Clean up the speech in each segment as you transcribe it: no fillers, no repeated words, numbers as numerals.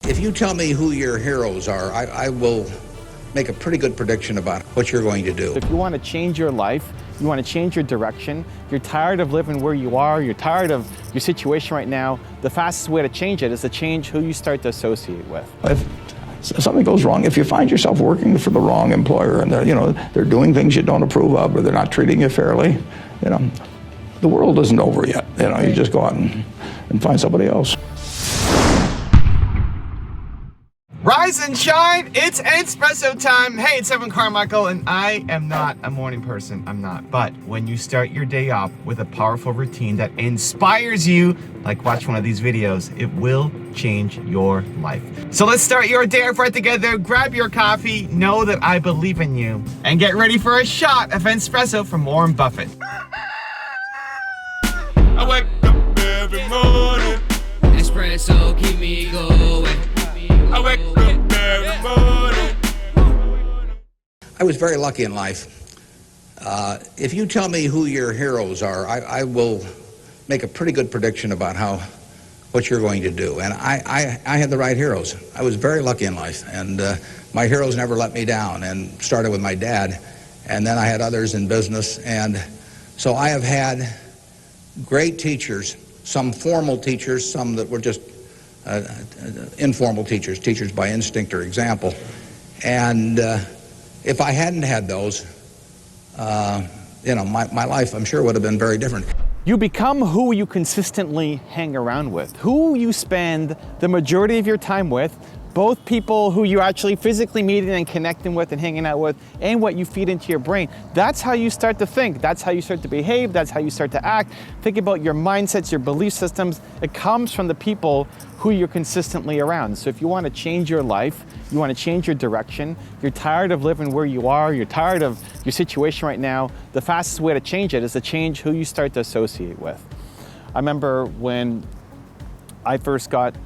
If you tell me who your heroes are, I will make a pretty good prediction about what you're going to do. If you want to change your life, you want to change your direction, you're tired of living where you are, you're tired of your situation right now, the fastest way to change it is to change who you start to associate with. If something goes wrong, if you find yourself working for the wrong employer and they're doing things you don't approve of or they're not treating you fairly, the world isn't over yet. You just go out and find somebody else. Rise and shine, it's Entspresso time. Hey, it's Carmichael, and I am not a morning person, I'm not. But when you start your day off with a powerful routine that inspires you, like watch one of these videos, it will change your life. So let's start your day off right together. Grab your coffee, know that I believe in you, and get ready for a shot of Entspresso from Warren Buffett. I wake up every morning. Espresso keep me going. I wake up every morning. I was very lucky in life. If you tell me who your heroes are, I will make a pretty good prediction about what you're going to do. And I had the right heroes. I was very lucky in life, and my heroes never let me down, and started with my dad, and then I had others in business. And so I have had great teachers, some formal teachers, some that were just informal teachers by instinct or example. And if I hadn't had those, my life, I'm sure, would have been very different. You become who you consistently hang around with, who you spend the majority of your time with, both people who you actually physically meeting and connecting with and hanging out with, and what you feed into your brain. That's how you start to think. That's how you start to behave. That's how you start to act. Think about your mindsets, your belief systems. It comes from the people who you're consistently around. So if you want to change your life, you want to change your direction, you're tired of living where you are, you're tired of your situation right now, the fastest way to change it is to change who you start to associate with. I remember when I first got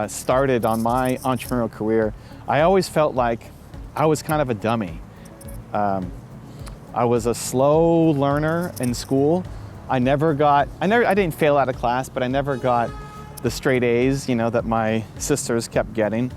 started on my entrepreneurial career, I always felt like I was kind of a dummy. I was a slow learner in school. I didn't fail out of class, but I never got the straight A's, that my sisters kept getting.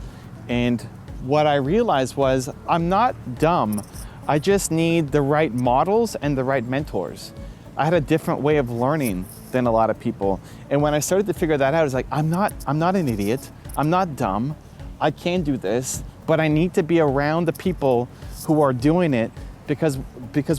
And what I realized was I'm not dumb. I just need the right models and the right mentors. I had a different way of learning than a lot of people. And when I started to figure that out, I was like, I'm not an idiot. I'm not dumb. I can do this, but I need to be around the people who are doing it because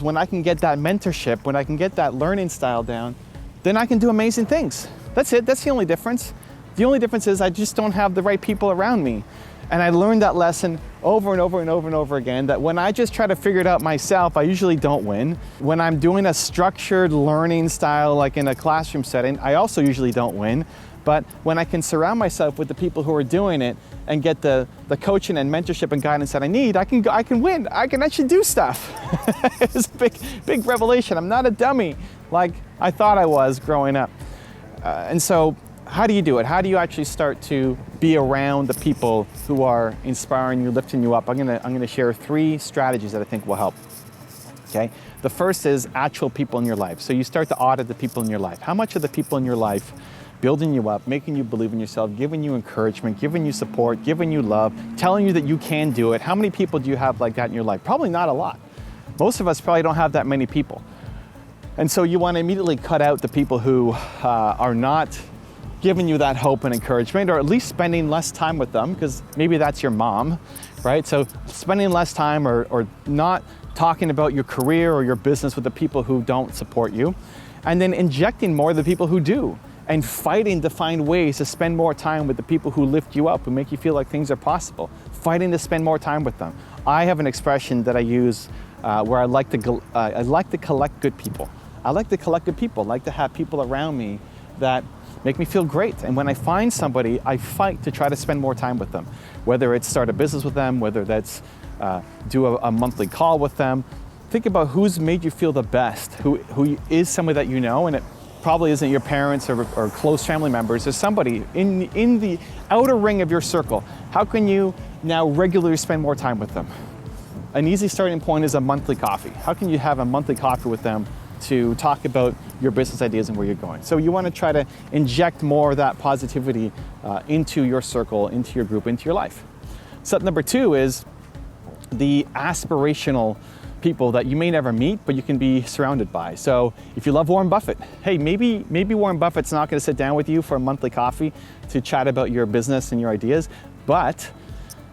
when I can get that mentorship, when I can get that learning style down, then I can do amazing things. That's it. That's the only difference. The only difference is I just don't have the right people around me. And I learned that lesson over and over and over and over again, that when I just try to figure it out myself, I usually don't win. When I'm doing a structured learning style, like in a classroom setting, I also usually don't win. But when I can surround myself with the people who are doing it and get the coaching and mentorship and guidance that I need, I can win. I can actually do stuff. It's a big revelation. I'm not a dummy like I thought I was growing up. And so how do you do it? How do you actually start to be around the people who are inspiring you, lifting you up? I'm gonna share 3 strategies that I think will help. Okay. The first is actual people in your life. So you start to audit the people in your life. How much of the people in your life building you up, making you believe in yourself, giving you encouragement, giving you support, giving you love, telling you that you can do it? How many people do you have like that in your life? Probably not a lot. Most of us probably don't have that many people. And so you want to immediately cut out the people who are not giving you that hope and encouragement, or at least spending less time with them, because maybe that's your mom, right? So spending less time or not talking about your career or your business with the people who don't support you, and then injecting more of the people who do, and fighting to find ways to spend more time with the people who lift you up, who make you feel like things are possible, fighting to spend more time with them. I have an expression that I use where I like to collect good people. I like to collect good people, I like to have people around me that make me feel great. And when I find somebody, I fight to try to spend more time with them. Whether it's start a business with them, whether that's do a monthly call with them. Think about who's made you feel the best, who is somebody that you know, and it probably isn't your parents or close family members. There's somebody in the outer ring of your circle. How can you now regularly spend more time with them? An easy starting point is a monthly coffee. How can you have a monthly coffee with them to talk about your business ideas and where you're going. So you want to try to inject more of that positivity into your circle, into your group, into your life. Step number 2 is the aspirational people that you may never meet, but you can be surrounded by. So if you love Warren Buffett, hey, maybe Warren Buffett's not going to sit down with you for a monthly coffee to chat about your business and your ideas, but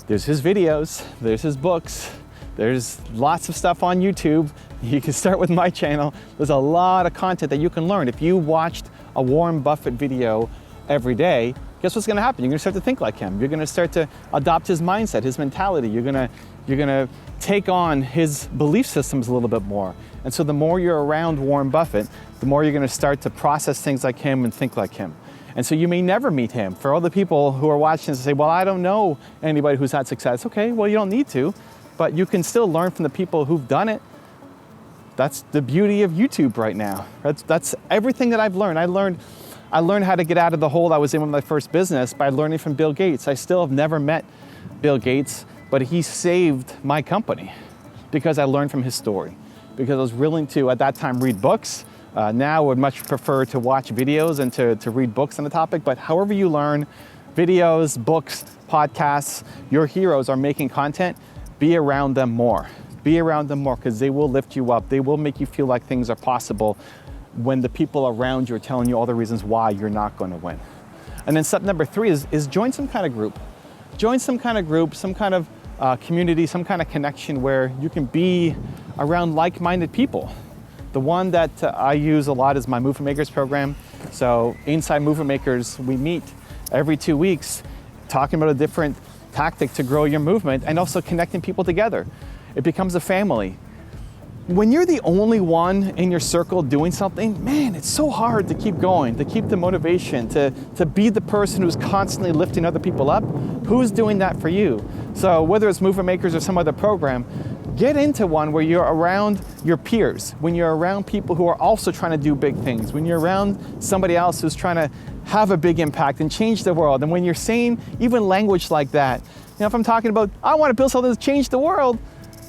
there's his videos, there's his books, there's lots of stuff on YouTube. You can start with my channel. There's a lot of content that you can learn. If you watched a Warren Buffett video every day, guess what's gonna happen? You're gonna start to think like him. You're gonna start to adopt his mindset, his mentality. You're gonna take on his belief systems a little bit more. And so the more you're around Warren Buffett, the more you're gonna start to process things like him and think like him. And so you may never meet him. For all the people who are watching this and say, well, I don't know anybody who's had success. Okay, well, you don't need to, but you can still learn from the people who've done it. That's the beauty of YouTube right now. That's everything that I've learned. I learned how to get out of the hole I was in with my first business by learning from Bill Gates. I still have never met Bill Gates, but he saved my company because I learned from his story. Because I was willing to, at that time, read books. Now I would much prefer to watch videos and to read books on the topic, but however you learn, videos, books, podcasts, your heroes are making content, be around them more. Be around them more because they will lift you up. They will make you feel like things are possible when the people around you are telling you all the reasons why you're not going to win. And then step number 3 is join some kind of group. Join some kind of group, some kind of community, some kind of connection where you can be around like-minded people. The one that I use a lot is my Movement Makers program. So inside Movement Makers, we meet every 2 weeks talking about a different tactic to grow your movement and also connecting people together. It becomes a family. When you're the only one in your circle doing something, man, it's so hard to keep going, to keep the motivation, to be the person who's constantly lifting other people up. Who's doing that for you? So whether it's Movement Makers or some other program, get into one where you're around your peers, when you're around people who are also trying to do big things, when you're around somebody else who's trying to have a big impact and change the world. And when you're saying even language like that, you know, if I'm talking about, I want to build something to change the world,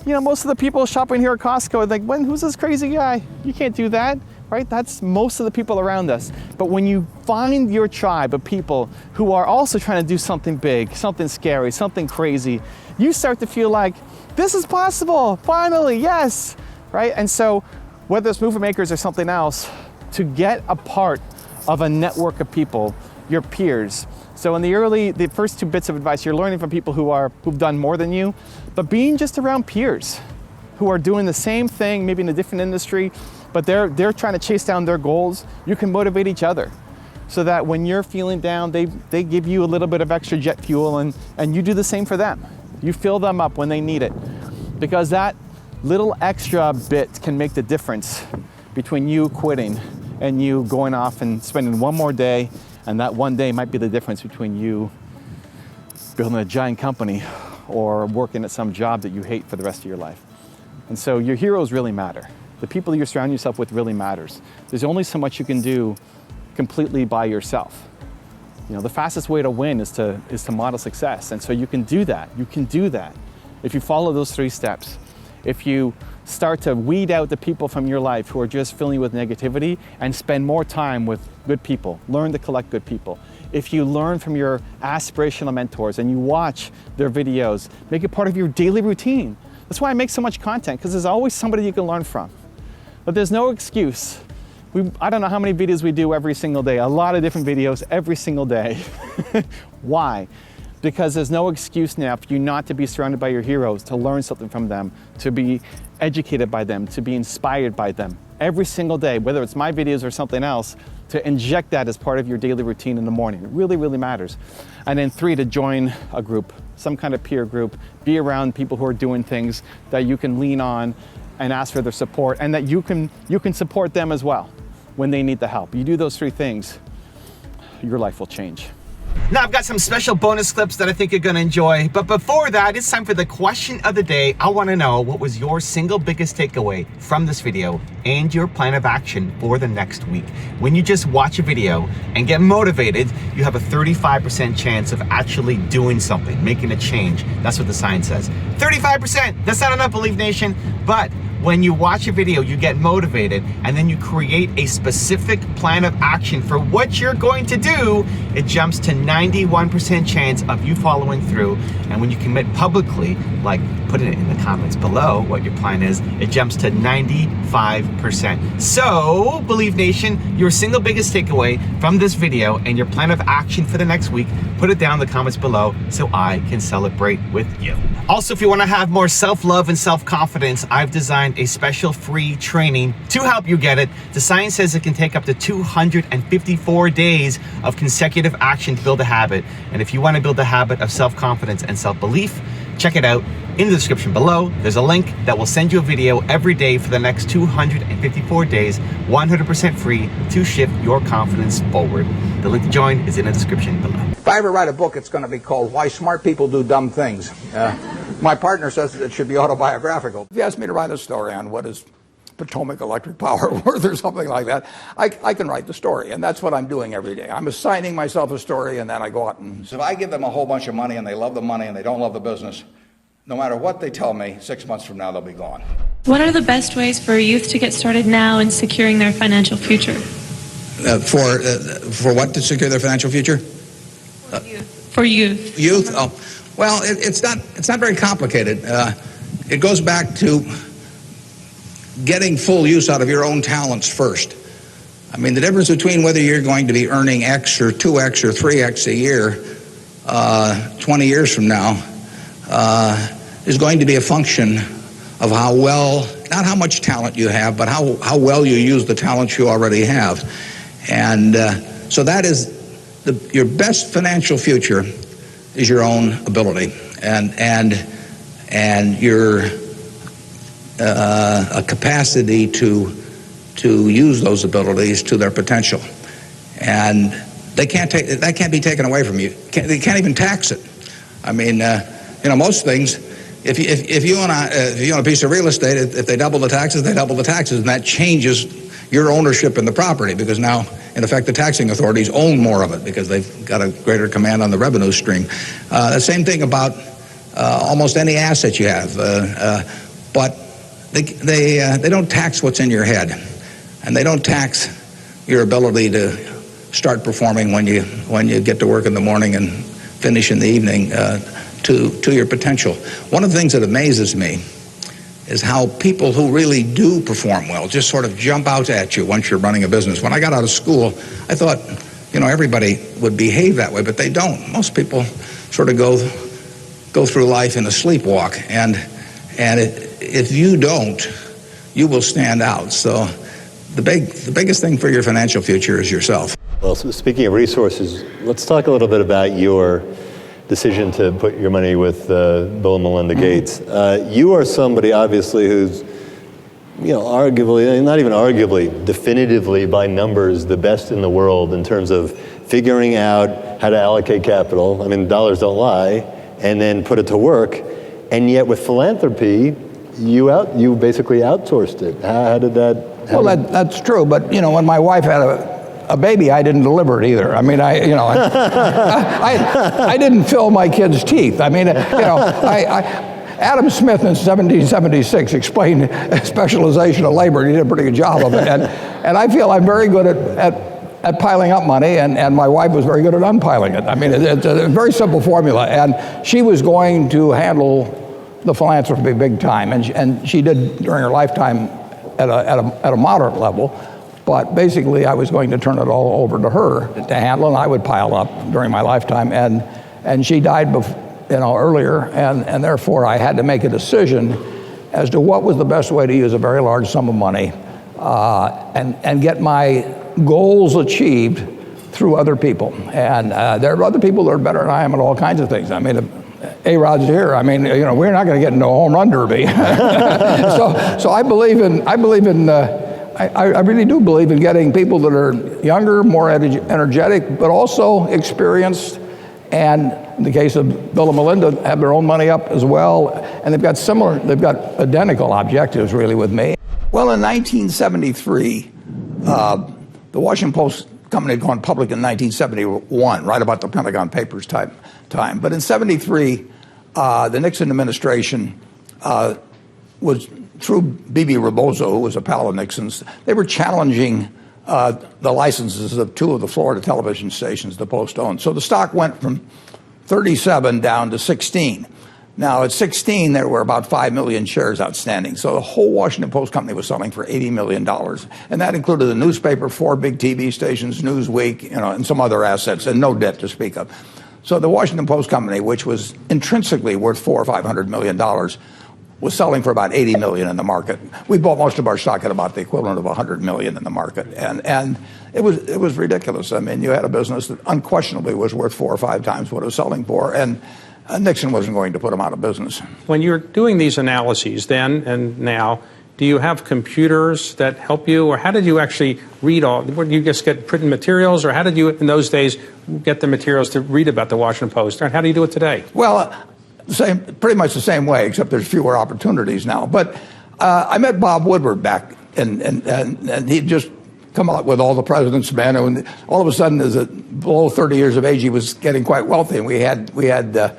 you know, most of the people shopping here at Costco are like, who's this crazy guy? You can't do that, right? That's most of the people around us. But when you find your tribe of people who are also trying to do something big, something scary, something crazy, you start to feel like, this is possible, finally, yes, right? And so whether it's Movement Makers or something else, to get a part of a network of people, your peers. So in the first 2 bits of advice, you're learning from people who've done more than you, but being just around peers who are doing the same thing, maybe in a different industry, but they're trying to chase down their goals, you can motivate each other. So that when you're feeling down, they give you a little bit of extra jet fuel and you do the same for them. You fill them up when they need it. Because that little extra bit can make the difference between you quitting and you going off and spending one more day, and that one day might be the difference between you building a giant company or working at some job that you hate for the rest of your life. And so your heroes really matter. The people you surround yourself with really matters. There's only so much you can do completely by yourself. You know, the fastest way to win is to model success. And so you can do that. You can do that. If you follow those 3 steps, if you start to weed out the people from your life who are just filling you with negativity and spend more time with good people, learn to collect good people. If you learn from your aspirational mentors and you watch their videos, make it part of your daily routine. That's why I make so much content, because there's always somebody you can learn from. But there's no excuse. I don't know how many videos we do every single day, a lot of different videos every single day. Why? Because there's no excuse now for you not to be surrounded by your heroes, to learn something from them, to be educated by them, to be inspired by them. Every single day, whether it's my videos or something else, to inject that as part of your daily routine in the morning. It really, really matters. And then 3, to join a group, some kind of peer group, be around people who are doing things that you can lean on and ask for their support, and that you can support them as well when they need the help. You do those 3 things, your life will change. Now I've got some special bonus clips that I think you're gonna enjoy, but before that, it's time for the question of the day. I wanna know, what was your single biggest takeaway from this video and your plan of action for the next week? When you just watch a video and get motivated, you have a 35% chance of actually doing something, making a change. That's what the science says. 35%, that's not enough, Believe Nation, but when you watch a video, you get motivated, and then you create a specific plan of action for what you're going to do, it jumps to 91% chance of you following through. And when you commit publicly, like put it in the comments below what your plan is, it jumps to 95%. So, Believe Nation, your single biggest takeaway from this video and your plan of action for the next week, put it down in the comments below so I can celebrate with you. Also, if you want to have more self-love and self-confidence, I've designed a special free training to help you get it. The science says it can take up to 254 days of consecutive action to build a habit. And if you want to build a habit of self-confidence and self-belief, check it out in the description below. There's a link that will send you a video every day for the next 254 days, 100% free, to shift your confidence forward. The link to join is in the description below. If I ever write a book, it's going to be called Why Smart People Do Dumb Things. My partner says it should be autobiographical. If you ask me to write a story on what is Potomac Electric Power worth or something like that, I can write the story, and that's what I'm doing every day. I'm assigning myself a story, and then I go out and... So if I give them a whole bunch of money, and they love the money, and they don't love the business, no matter what they tell me, 6 months from now, they'll be gone. What are the best ways for youth to get started now in securing their financial future? For what, to secure their financial future? For youth. Youth? Oh, well, it's not very complicated. It goes back to getting full use out of your own talents first. I mean, the difference between whether you're going to be earning X or 2X or 3X a year 20 years from now is going to be a function of how well, not how much talent you have, but how well you use the talents you already have. And so that is your best financial future is your own ability and your a capacity to use those abilities to their potential. And that can't be taken away from you. They can't even tax it. I mean, most things, if you own a piece of real estate, if they double the taxes, they double the taxes, and that changes your ownership in the property, because now, in effect, the taxing authorities own more of it because they've got a greater command on the revenue stream. The same thing about almost any asset you have, but they don't tax what's in your head, and they don't tax your ability to start performing when you get to work in the morning and finish in the evening to your potential. One of the things that amazes me is how people who really do perform well just sort of jump out at you once you're running a business. When I got out of school, I thought, everybody would behave that way, but they don't. Most people sort of go through life in a sleepwalk, and if you don't, you will stand out. So the biggest thing for your financial future is yourself. Well, so speaking of resources, let's talk a little bit about your decision to put your money with Bill and Melinda Gates. You are somebody, obviously, who's, arguably, not even arguably, definitively by numbers, the best in the world in terms of figuring out how to allocate capital. I mean, dollars don't lie, and then put it to work. And yet with philanthropy, you basically outsourced it. How did that? That's true. But when my wife had a baby, I didn't deliver it either. I mean, I didn't fill my kids' teeth. I mean, Adam Smith in 1776 explained specialization of labor. He did a pretty good job of it. And I feel I'm very good at piling up money, and my wife was very good at unpiling it. I mean, it's a very simple formula. And she was going to handle the philanthropy big time, and she did during her lifetime at a moderate level. But basically, I was going to turn it all over to her to handle, and I would pile up during my lifetime. And she died earlier, and therefore I had to make a decision as to what was the best way to use a very large sum of money and get my goals achieved through other people. And there are other people that are better than I am at all kinds of things. I mean, A-Rod's here. I mean, we're not going to get into a home run derby. So I really do believe in getting people that are younger, more energetic, but also experienced. And in the case of Bill and Melinda, have their own money up as well. And they've got identical objectives really with me. Well, in 1973, the Washington Post company had gone public in 1971, right about the Pentagon Papers time. But in 73, the Nixon administration was through B.B. Rebozo, who was a pal of Nixon's, they were challenging the licenses of 2 of the Florida television stations the Post owned. So the stock went from 37 down to 16. Now, at 16, there were about 5 million shares outstanding. So the whole Washington Post company was selling for $80 million. And that included the newspaper, 4 big TV stations, Newsweek, and some other assets, and no debt to speak of. So the Washington Post company, which was intrinsically worth $400 or $500 million, was selling for about 80 million in the market. We bought most of our stock at about the equivalent of 100 million in the market. And it was ridiculous. I mean, you had a business that unquestionably was worth 4 or 5 times what it was selling for. And Nixon wasn't going to put them out of business. When you're doing these analyses then and now, do you have computers that help you, or how did you actually read all? Did you just get printed materials, or how did you in those days get the materials to read about the Washington Post? Or how do you do it today? Well, pretty much the same way, except there's fewer opportunities now. But I met Bob Woodward back, and he'd just come out with all the president's men, and all of a sudden, as below 30 years of age, he was getting quite wealthy. And we had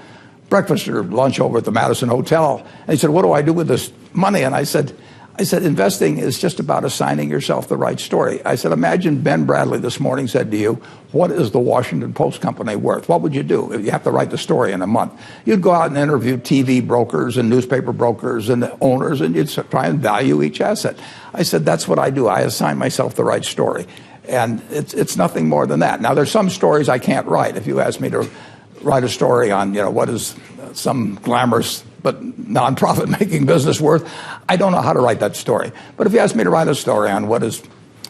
breakfast or lunch over at the Madison Hotel. And he said, "What do I do with this money?" And I said, investing is just about assigning yourself the right story. I said, imagine Ben Bradley this morning said to you, what is the Washington Post company worth? What would you do? You have to write the story in a month. You'd go out and interview TV brokers and newspaper brokers and the owners, and you'd try and value each asset. I said, that's what I do. I assign myself the right story. And it's nothing more than that. Now, there's some stories I can't write. If you ask me to write a story on, what is some glamorous but non-profit-making business worth, I don't know how to write that story. But if you ask me to write a story on what is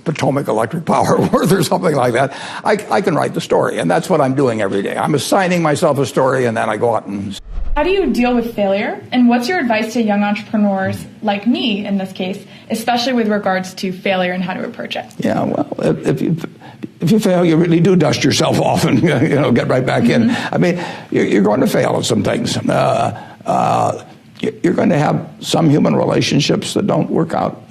Potomac Electric Power worth or something like that, I can write the story. And that's what I'm doing every day. I'm assigning myself a story, and then I go out and... How do you deal with failure? And what's your advice to young entrepreneurs like me, in this case, especially with regards to failure and how to approach it? Yeah, well, if you fail, you really do dust yourself off and get right back in. I mean, you're going to fail at some things. You're going to have some human relationships that don't work out.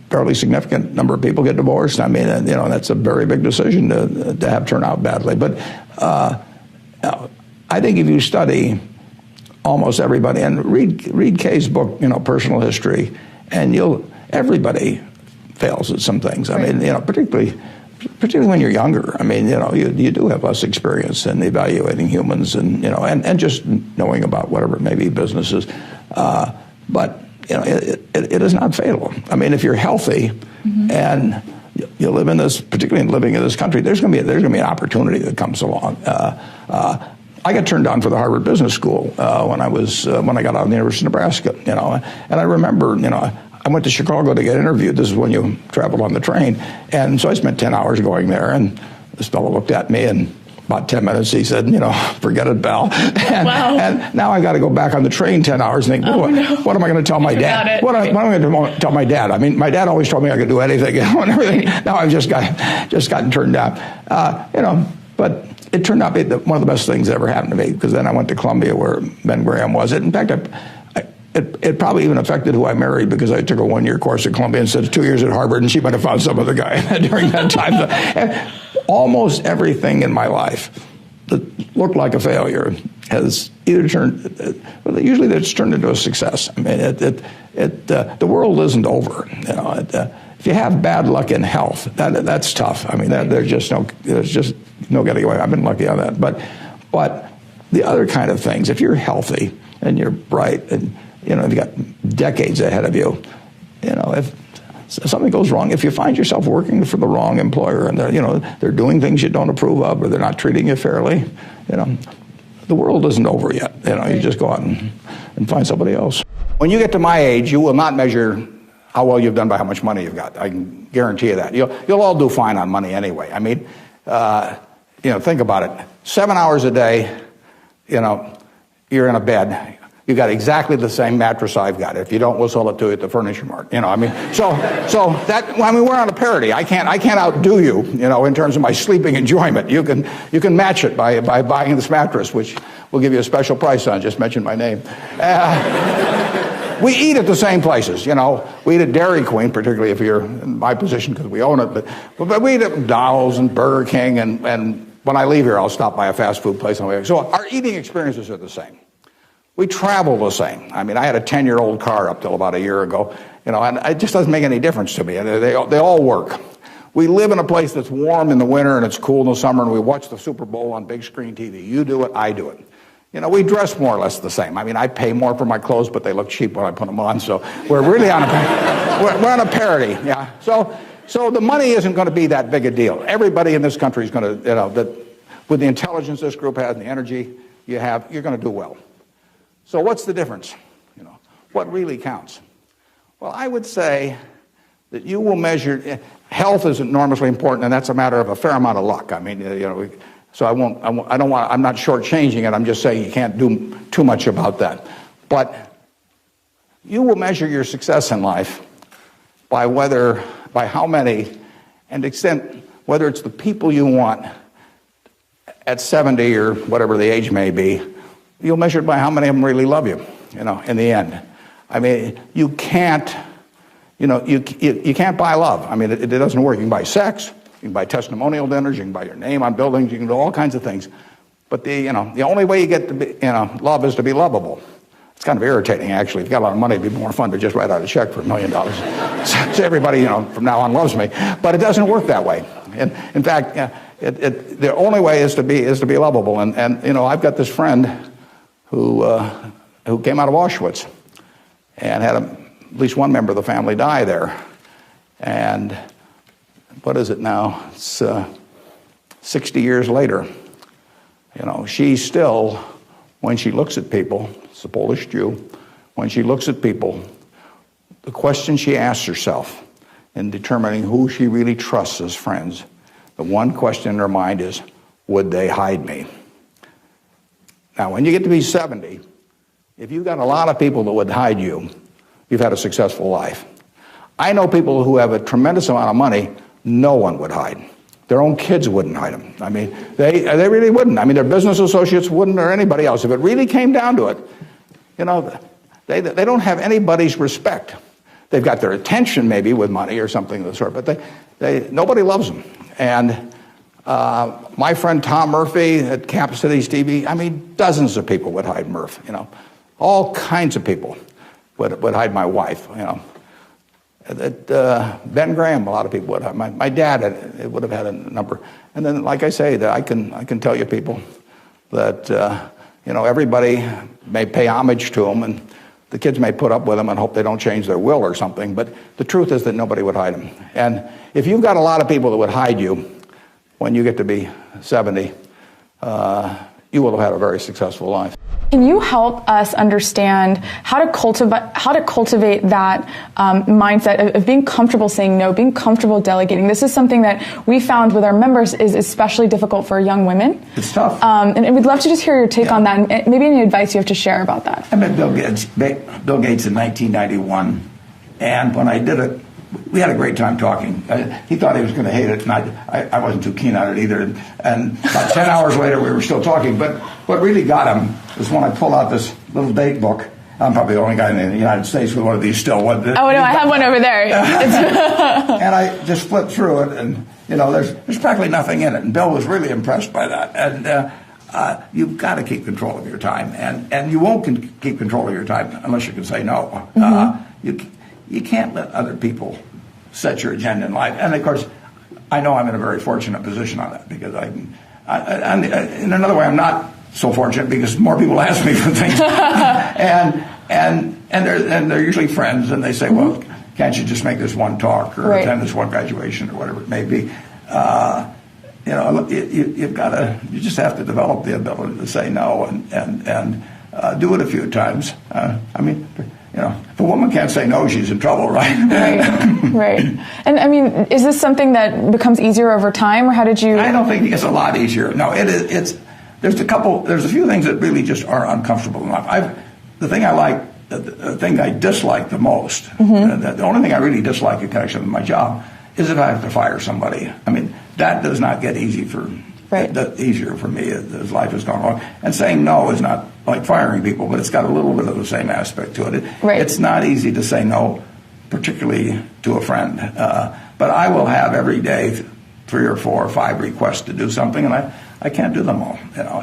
Fairly significant number of people get divorced. I mean, that's a very big decision to have turn out badly. But I think if you study almost everybody and read Kay's book, Personal History, and everybody fails at some things. I mean, particularly when you're younger. I mean, you do have less experience in evaluating humans and just knowing about whatever it may be businesses. But it is not fatal. I mean, if you're healthy and you live in this, particularly in living in this country, there's going to be an opportunity that comes along. I got turned down for the Harvard Business School when I got out of the University of Nebraska. And I remember, I went to Chicago to get interviewed. This is when you traveled on the train. And so I spent 10 hours going there. And this fellow looked at me, and about 10 minutes, he said, forget it, pal. And now I got to go back on the train 10 hours and think, what am I going to tell my dad? What am I going to tell my dad? I mean, my dad always told me I could do anything and everything. Now I've just gotten turned down. But it turned out to be one of the best things that ever happened to me, because then I went to Columbia, where Ben Graham was. In fact, it probably even affected who I married, because I took a 1-year course at Columbia instead of 2 years at Harvard, and she might have found some other guy during that time. And almost everything in my life that looked like a failure has either usually it's turned into a success. I mean, the world isn't over. If you have bad luck in health, that's tough. I mean, there's just no getting away. I've been lucky on that. But the other kind of things, if you're healthy and you're bright and you've got decades ahead of you, if something goes wrong, if you find yourself working for the wrong employer and they're doing things you don't approve of, or they're not treating you fairly, the world isn't over yet. You just go out and find somebody else. When you get to my age, you will not measure how well you've done by how much money you've got. I can guarantee you that. You'll all do fine on money anyway. I mean, think about it. 7 hours a day, you're in a bed. You got exactly the same mattress I've got. If you don't, we'll sell it to you at the Furniture Mart. We're on a parity. I can't outdo you, in terms of my sleeping enjoyment. You can match it by buying this mattress, which we'll give you a special price on. Just mention my name. We eat at the same places, We eat at Dairy Queen, particularly if you're in my position because we own it. But we eat at McDonald's and Burger King, and when I leave here, I'll stop by a fast food place on the way. So our eating experiences are the same. We travel the same. I mean, I had a 10-year-old car up till about a year ago, you know, and it just doesn't make any difference to me. They all work. We live in a place that's warm in the winter and it's cool in the summer, and we watch the Super Bowl on big screen TV. You do it, I do it. You know, we dress more or less the same. I mean, I pay more for my clothes, but they look cheap when I put them on, so we're really on we're on a parity, yeah. So the money isn't going to be that big a deal. Everybody in this country is going to, you know, with the intelligence this group has and the energy you have, you're going to do well. So what's the difference? You know, what really counts? Well, I would say that you will measure, health is enormously important, and that's a matter of a fair amount of luck. I mean, you know, so I'm not shortchanging it. I'm just saying you can't do too much about that. But you will measure your success in life by how many, and extent, whether it's the people you want at 70 or whatever the age may be, you'll measure it by how many of them really love you, you know, in the end. I mean, you can't, you know, you can't buy love. I mean, it doesn't work. You can buy sex, you can buy testimonial dinners, you can buy your name on buildings, you can do all kinds of things. But the only way you get to be, you know, love is to be lovable. It's kind of irritating, actually. If you got a lot of money, it'd be more fun to just write out a check for $1 million. So everybody, you know, from now on loves me. But it doesn't work that way. And in fact, the only way is to be lovable. And you know, I've got this friend who came out of Auschwitz and had at least one member of the family die there. And what is it now? It's 60 years later. You know, she still, when she looks at people, it's a Polish Jew, when she looks at people, the question she asks herself in determining who she really trusts as friends, the one question in her mind is, would they hide me? Now, when you get to be 70, if you've got a lot of people that would hide you, you've had a successful life. I know people who have a tremendous amount of money, no one would hide. Their own kids wouldn't hide them. I mean, they really wouldn't. I mean, their business associates wouldn't, or anybody else. If it really came down to it, you know, they don't have anybody's respect. They've got their attention maybe with money or something of the sort, but nobody loves them. And my friend Tom Murphy at Cap Cities TV, I mean, dozens of people would hide Murph, you know. All kinds of people would hide my wife, you know. Ben Graham, a lot of people would hide. My dad would have had a number. And then, like I say, I can tell you people that, you know, everybody may pay homage to them, and the kids may put up with them and hope they don't change their will or something, but the truth is that nobody would hide them. And if you've got a lot of people that would hide you when you get to be 70, you will have had a very successful life. Can you help us understand how to cultivate that mindset of being comfortable saying no, being comfortable delegating? This is something that we found with our members is especially difficult for young women. It's tough. And we'd love to just hear your take on that, and maybe any advice you have to share about that. I met Bill Gates in 1991, and when I did it, we had a great time talking. He thought he was going to hate it, and I wasn't too keen on it either. And about 10 hours later, we were still talking. But what really got him was when I pulled out this little date book. I'm probably the only guy in the United States with one of these still. Oh, no, I have one over there. And I just flipped through it, and, you know, there's practically nothing in it. And Bill was really impressed by that. And you've got to keep control of your time. And you won't keep control of your time unless you can say no. Mm-hmm. You can't let other people set your agenda in life. And, of course, I know I'm in a very fortunate position on that, because in another way, I'm not so fortunate because more people ask me for things. and they're usually friends, and they say, well, can't you just make this one talk or attend this one graduation or whatever it may be? You know, you just have to develop the ability to say no and do it a few times. I mean, you know, if a woman can't say no, she's in trouble, right? Right. And I mean, is this something that becomes easier over time, or how did you? I don't think it's a lot easier. No, it is. There's a few things that really just are uncomfortable in life. The thing I like, the thing I dislike the most, the only thing I really dislike in connection with my job is if I have to fire somebody. I mean, that does not get easier for me as life has gone on. And saying no is not like firing people, but it's got a little bit of the same aspect to it. It's not easy to say no, particularly to a friend. But I will have every day 3 or 4 or 5 requests to do something, and I can't do them all. You know,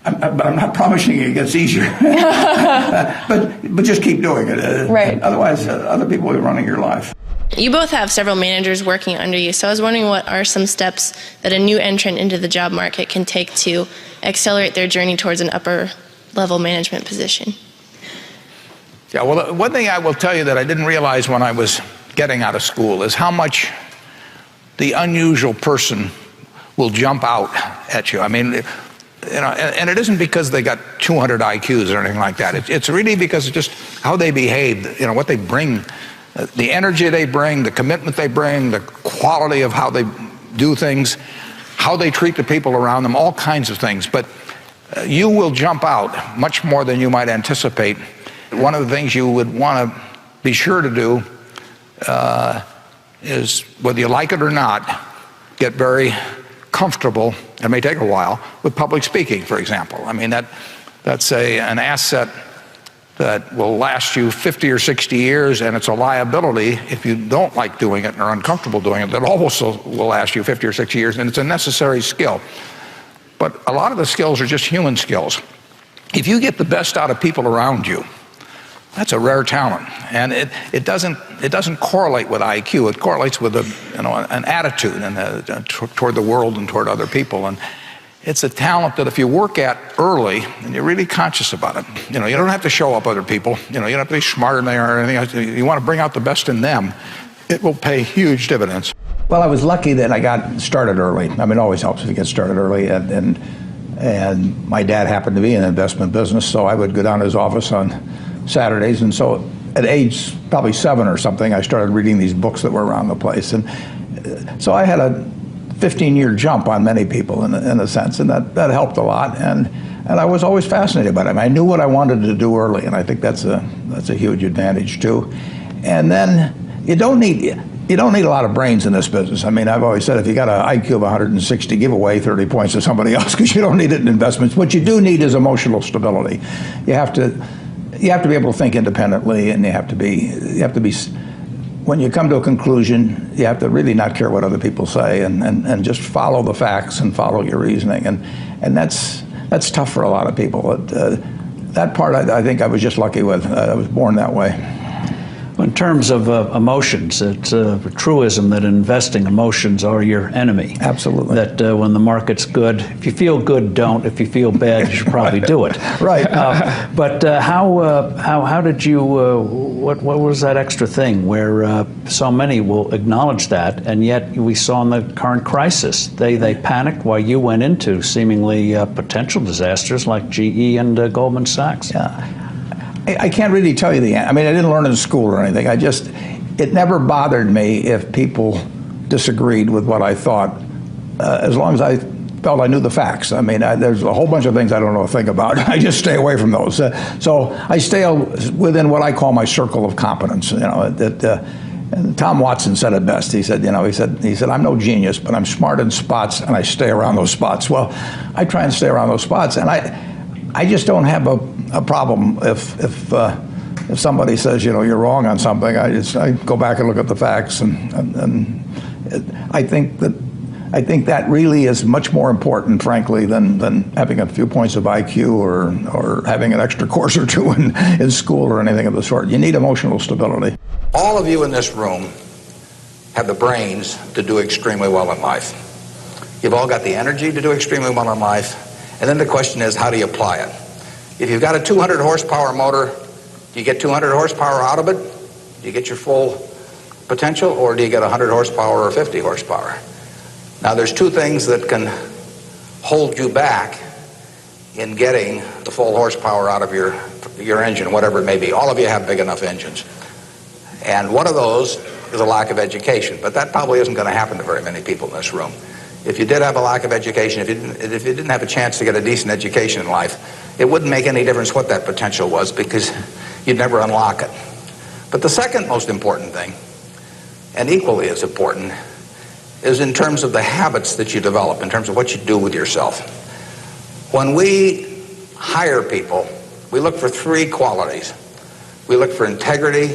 and But I'm not promising you it gets easier. but just keep doing it. Right. Otherwise, other people will be running your life. You both have several managers working under you, so I was wondering what are some steps that a new entrant into the job market can take to accelerate their journey towards an upper level management position? Yeah, well, one thing I will tell you that I didn't realize when I was getting out of school is how much the unusual person will jump out at you. I mean, you know, and it isn't because they got 200 IQs or anything like that. It's really because of just how they behave, you know, what they bring, the energy they bring, the commitment they bring, the quality of how they do things, how they treat the people around them, all kinds of things. But you will jump out much more than you might anticipate. One of the things you would want to be sure to do is, whether you like it or not, get very comfortable, it may take a while, with public speaking, for example. I mean, that's an asset that will last you 50 or 60 years, and it's a liability if you don't like doing it and are uncomfortable doing it, that also will last you 50 or 60 years, and it's a necessary skill. But a lot of the skills are just human skills. If you get the best out of people around you, that's a rare talent, and it doesn't correlate with IQ. It correlates with an attitude and toward the world and toward other people. And it's a talent that if you work at early and you're really conscious about it, you know, you don't have to show up other people. You know, you don't have to be smarter than they are or anything else. You want to bring out the best in them. It will pay huge dividends. Well, I was lucky that I got started early. I mean, it always helps if you get started early, and my dad happened to be in the investment business, so I would go down to his office on Saturdays, and so at age probably 7 or something, I started reading these books that were around the place, and so I had a 15-year jump on many people in a sense, and that helped a lot, and I was always fascinated by it. I mean, I knew what I wanted to do early, and I think that's a huge advantage too. And then you don't need a lot of brains in this business. I mean, I've always said if you got an IQ of 160, give away 30 points to somebody else because you don't need it in investments. What you do need is emotional stability. You have to be able to think independently, and you have to be, when you come to a conclusion, you have to really not care what other people say, and just follow the facts and follow your reasoning, and that's tough for a lot of people. That part I think I was just lucky with. I was born that way. In terms of emotions, it's a truism that investing emotions are your enemy. Absolutely. That when the market's good, if you feel good, don't. If you feel bad, you should probably do it. Right. But how did you? What was that extra thing where so many will acknowledge that, and yet we saw in the current crisis they panicked while you went into seemingly potential disasters like GE and Goldman Sachs. Yeah. I can't really tell you the answer. I mean, I didn't learn it in school or anything. It never bothered me if people disagreed with what I thought, as long as I felt I knew the facts. I mean, there's a whole bunch of things I don't know a thing about. I just stay away from those. So I stay within what I call my circle of competence. You know, and Tom Watson said it best. He said, I'm no genius, but I'm smart in spots, and I stay around those spots. Well, I try and stay around those spots, and I just don't have a problem if somebody says, you're wrong on something. I go back and look at the facts, and I think that really is much more important, frankly, than having a few points of IQ or having an extra course or two in school or anything of the sort. You need emotional stability. All of you in this room have the brains to do extremely well in life. You've all got the energy to do extremely well in life. And then the question is, how do you apply it? If you've got a 200 horsepower motor, do you get 200 horsepower out of it? Do you get your full potential, or do you get 100 horsepower or 50 horsepower? Now, there's two things that can hold you back in getting the full horsepower out of your engine, whatever it may be. All of you have big enough engines. And one of those is a lack of education, but that probably isn't going to happen to very many people in this room. If you did have a lack of education, if you didn't have a chance to get a decent education in life, it wouldn't make any difference what that potential was, because you'd never unlock it. But the second most important thing, and equally as important, is in terms of the habits that you develop, in terms of what you do with yourself. When we hire people, we look for three qualities. We look for integrity,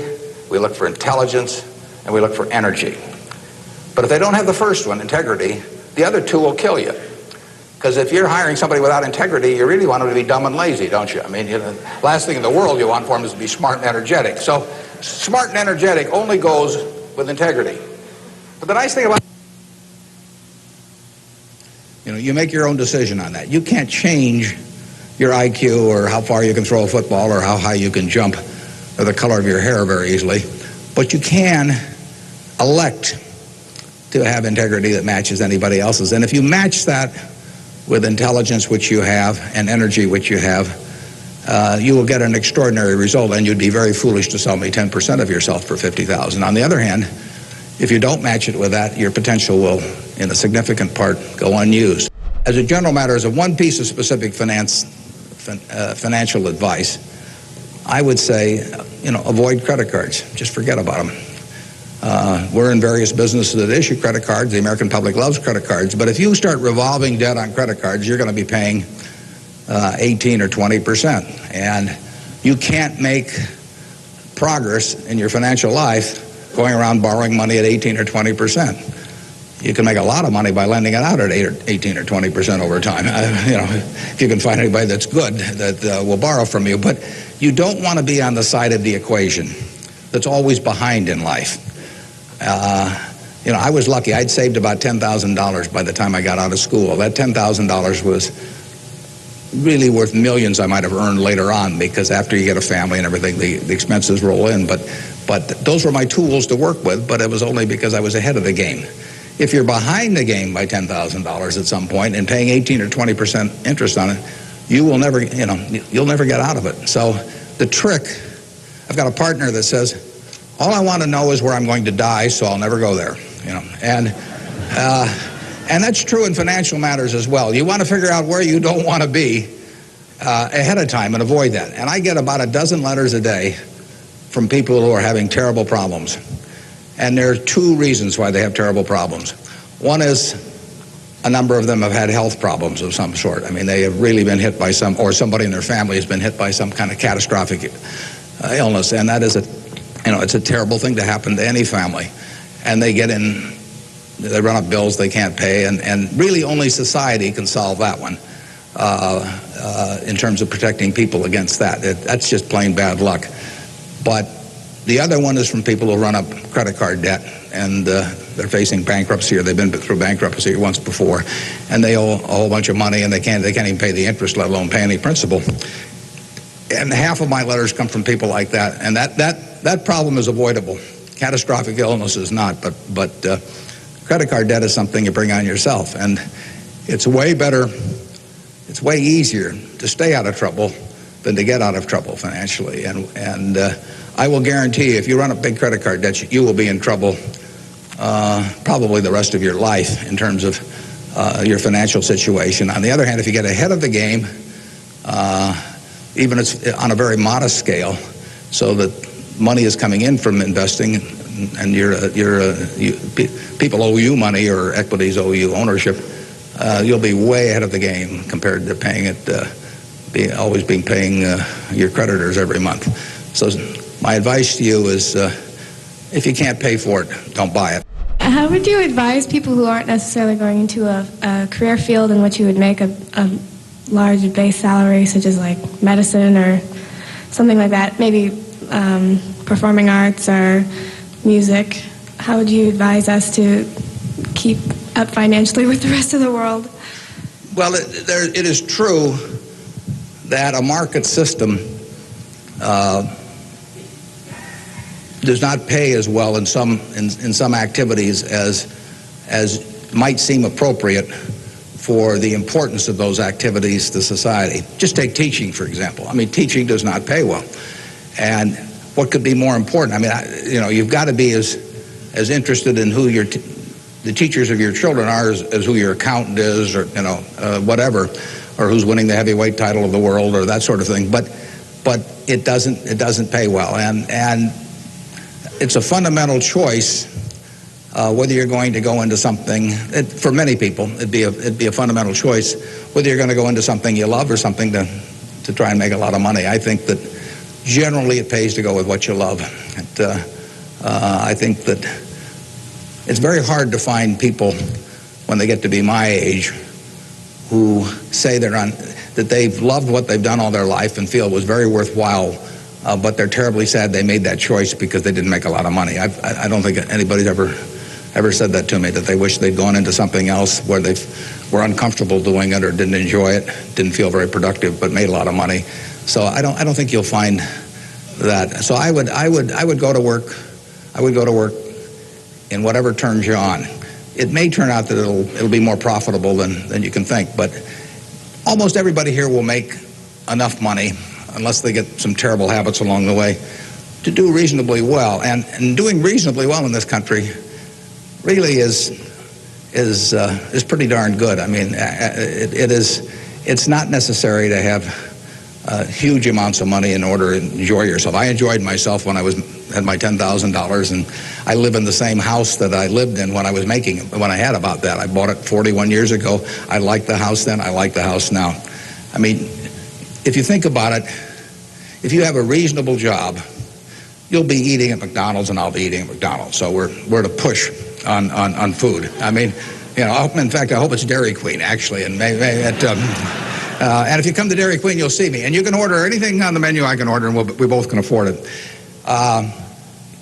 we look for intelligence, and we look for energy. But if they don't have the first one, integrity, the other two will kill you. Because if you're hiring somebody without integrity, you really want them to be dumb and lazy, don't you? I mean, last thing in the world you want for them is to be smart and energetic. So smart and energetic only goes with integrity. But the nice thing about, you make your own decision on that. You can't change your IQ or how far you can throw a football or how high you can jump or the color of your hair very easily. But you can elect to have integrity that matches anybody else's. And if you match that with intelligence, which you have, and energy, which you have, you will get an extraordinary result, and you'd be very foolish to sell me 10% of yourself for $50,000. On the other hand, if you don't match it with that, your potential will, in a significant part, go unused. As a general matter, as a one piece of specific financial advice, I would say, avoid credit cards. Just forget about them. We're in various businesses that issue credit cards. The American public loves credit cards. But if you start revolving debt on credit cards, you're going to be paying 18 or 20%. And you can't make progress in your financial life going around borrowing money at 18 or 20%. You can make a lot of money by lending it out at 18 or 20% over time. If you can find anybody that's good that will borrow from you. But you don't want to be on the side of the equation that's always behind in life. I was lucky. I'd saved about $10,000 by the time I got out of school. That $10,000 was really worth millions I might have earned later on, because after you get a family and everything, the expenses roll in. But those were my tools to work with, but it was only because I was ahead of the game. If you're behind the game by $10,000 at some point and paying 18 or 20% interest on it, you will never, you'll never get out of it. So the trick, I've got a partner that says, all I want to know is where I'm going to die, so I'll never go there. And that's true in financial matters as well. You want to figure out where you don't want to be ahead of time and avoid that. And I get about a dozen letters a day from people who are having terrible problems. And there are two reasons why they have terrible problems. One is a number of them have had health problems of some sort. I mean, they have really been hit by or somebody in their family has been hit by some kind of catastrophic illness, and that is it's a terrible thing to happen to any family. And they run up bills they can't pay, and really only society can solve that one in terms of protecting people against that. That's just plain bad luck. But the other one is from people who run up credit card debt, and they're facing bankruptcy, or they've been through bankruptcy once before, and they owe a whole bunch of money, and they can't even pay the interest, let alone pay any principal. And half of my letters come from people like that, and that problem is avoidable. Catastrophic illness is not, but credit card debt is something you bring on yourself, and it's way better, it's way easier to stay out of trouble than to get out of trouble financially. And I will guarantee you, if you run up big credit card debts, you will be in trouble probably the rest of your life in terms of your financial situation. On the other hand, if you get ahead of the game, even it's on a very modest scale, so that money is coming in from investing, and people owe you money, or equities owe you ownership, you'll be way ahead of the game compared to paying it, always paying your creditors every month. So my advice to you is, if you can't pay for it, don't buy it. How would you advise people who aren't necessarily going into a career field in which you would make a large base salary, such as like medicine or something like that, maybe performing arts or music? How would you advise us to keep up financially with the rest of the world? Well, it is true that a market system does not pay as well in some activities as might seem appropriate for the importance of those activities to society. Just take teaching, for example. I mean, teaching does not pay well. And what could be more important? I mean, you've got to be as interested in who the teachers of your children are as who your accountant is, or whatever, or who's winning the heavyweight title of the world, or that sort of thing. But it doesn't pay well, and it's a fundamental choice whether you're going to go into something. For many people, it'd be a fundamental choice whether you're going to go into something you love or something to try and make a lot of money. I think that generally it pays to go with what you love. I think that it's very hard to find people when they get to be my age who say that they've loved what they've done all their life and feel it was very worthwhile, but they're terribly sad they made that choice because they didn't make a lot of money. I don't think anybody's ever said that to me, that they wish they'd gone into something else where they were uncomfortable doing it or didn't enjoy it, didn't feel very productive, but made a lot of money. So I don't think you'll find that. So I would go to work. I would go to work in whatever turns you on. It may turn out that it'll be more profitable than you can think, but almost everybody here will make enough money, unless they get some terrible habits along the way, to do reasonably well. And doing reasonably well in this country really is pretty darn good. I mean, it's not necessary to have huge amounts of money in order to enjoy yourself. I enjoyed myself when I had my $10,000, and I live in the same house that I lived in when I had about that. I bought it 41 years ago. I liked the house then. I like the house now. I mean, if you think about it, if you have a reasonable job, you'll be eating at McDonald's and I'll be eating at McDonald's. So we're at a push on food. I mean, you know, in fact, I hope it's Dairy Queen, actually, and maybe and if you come to Dairy Queen, you'll see me. And you can order anything on the menu I can order, and we both can afford it.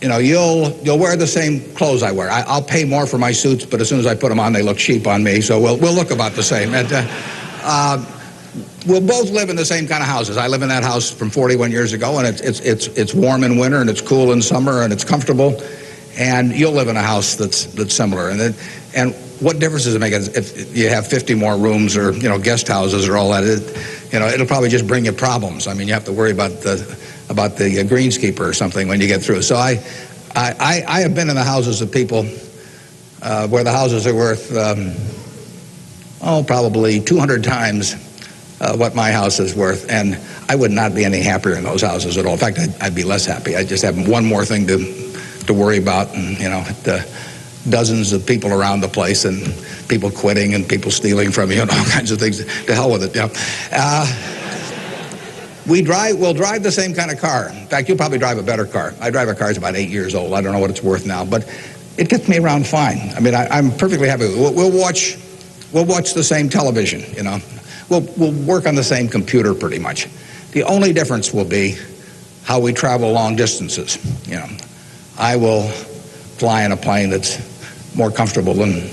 You know, you'll wear the same clothes I wear. I'll pay more for my suits, but as soon as I put them on, they look cheap on me. So we'll look about the same. And we'll both live in the same kind of houses. I live in that house from 41 years ago, and it's warm in winter, and it's cool in summer, and it's comfortable. And you'll live in a house that's similar. And what difference does it make if you have 50 more rooms or, you know, guest houses or all that? You know, it'll probably just bring you problems. I mean, you have to worry about the greenskeeper or something when you get through. So I have been in the houses of people where the houses are worth probably 200 times what my house is worth, and I would not be any happier in those houses at all. In fact, I'd be less happy. I just have one more thing to worry about, and, you know, dozens of people around the place, and people quitting and people stealing from you and all kinds of things. To hell with it. You know. We'll drive the same kind of car. In fact, you'll probably drive a better car. I drive a car that's about 8 years old. I don't know what it's worth now, but it gets me around fine. I mean, I'm perfectly happy. We'll watch the same television. You know, we'll work on the same computer pretty much. The only difference will be how we travel long distances. You know, I will fly in a plane that's more comfortable than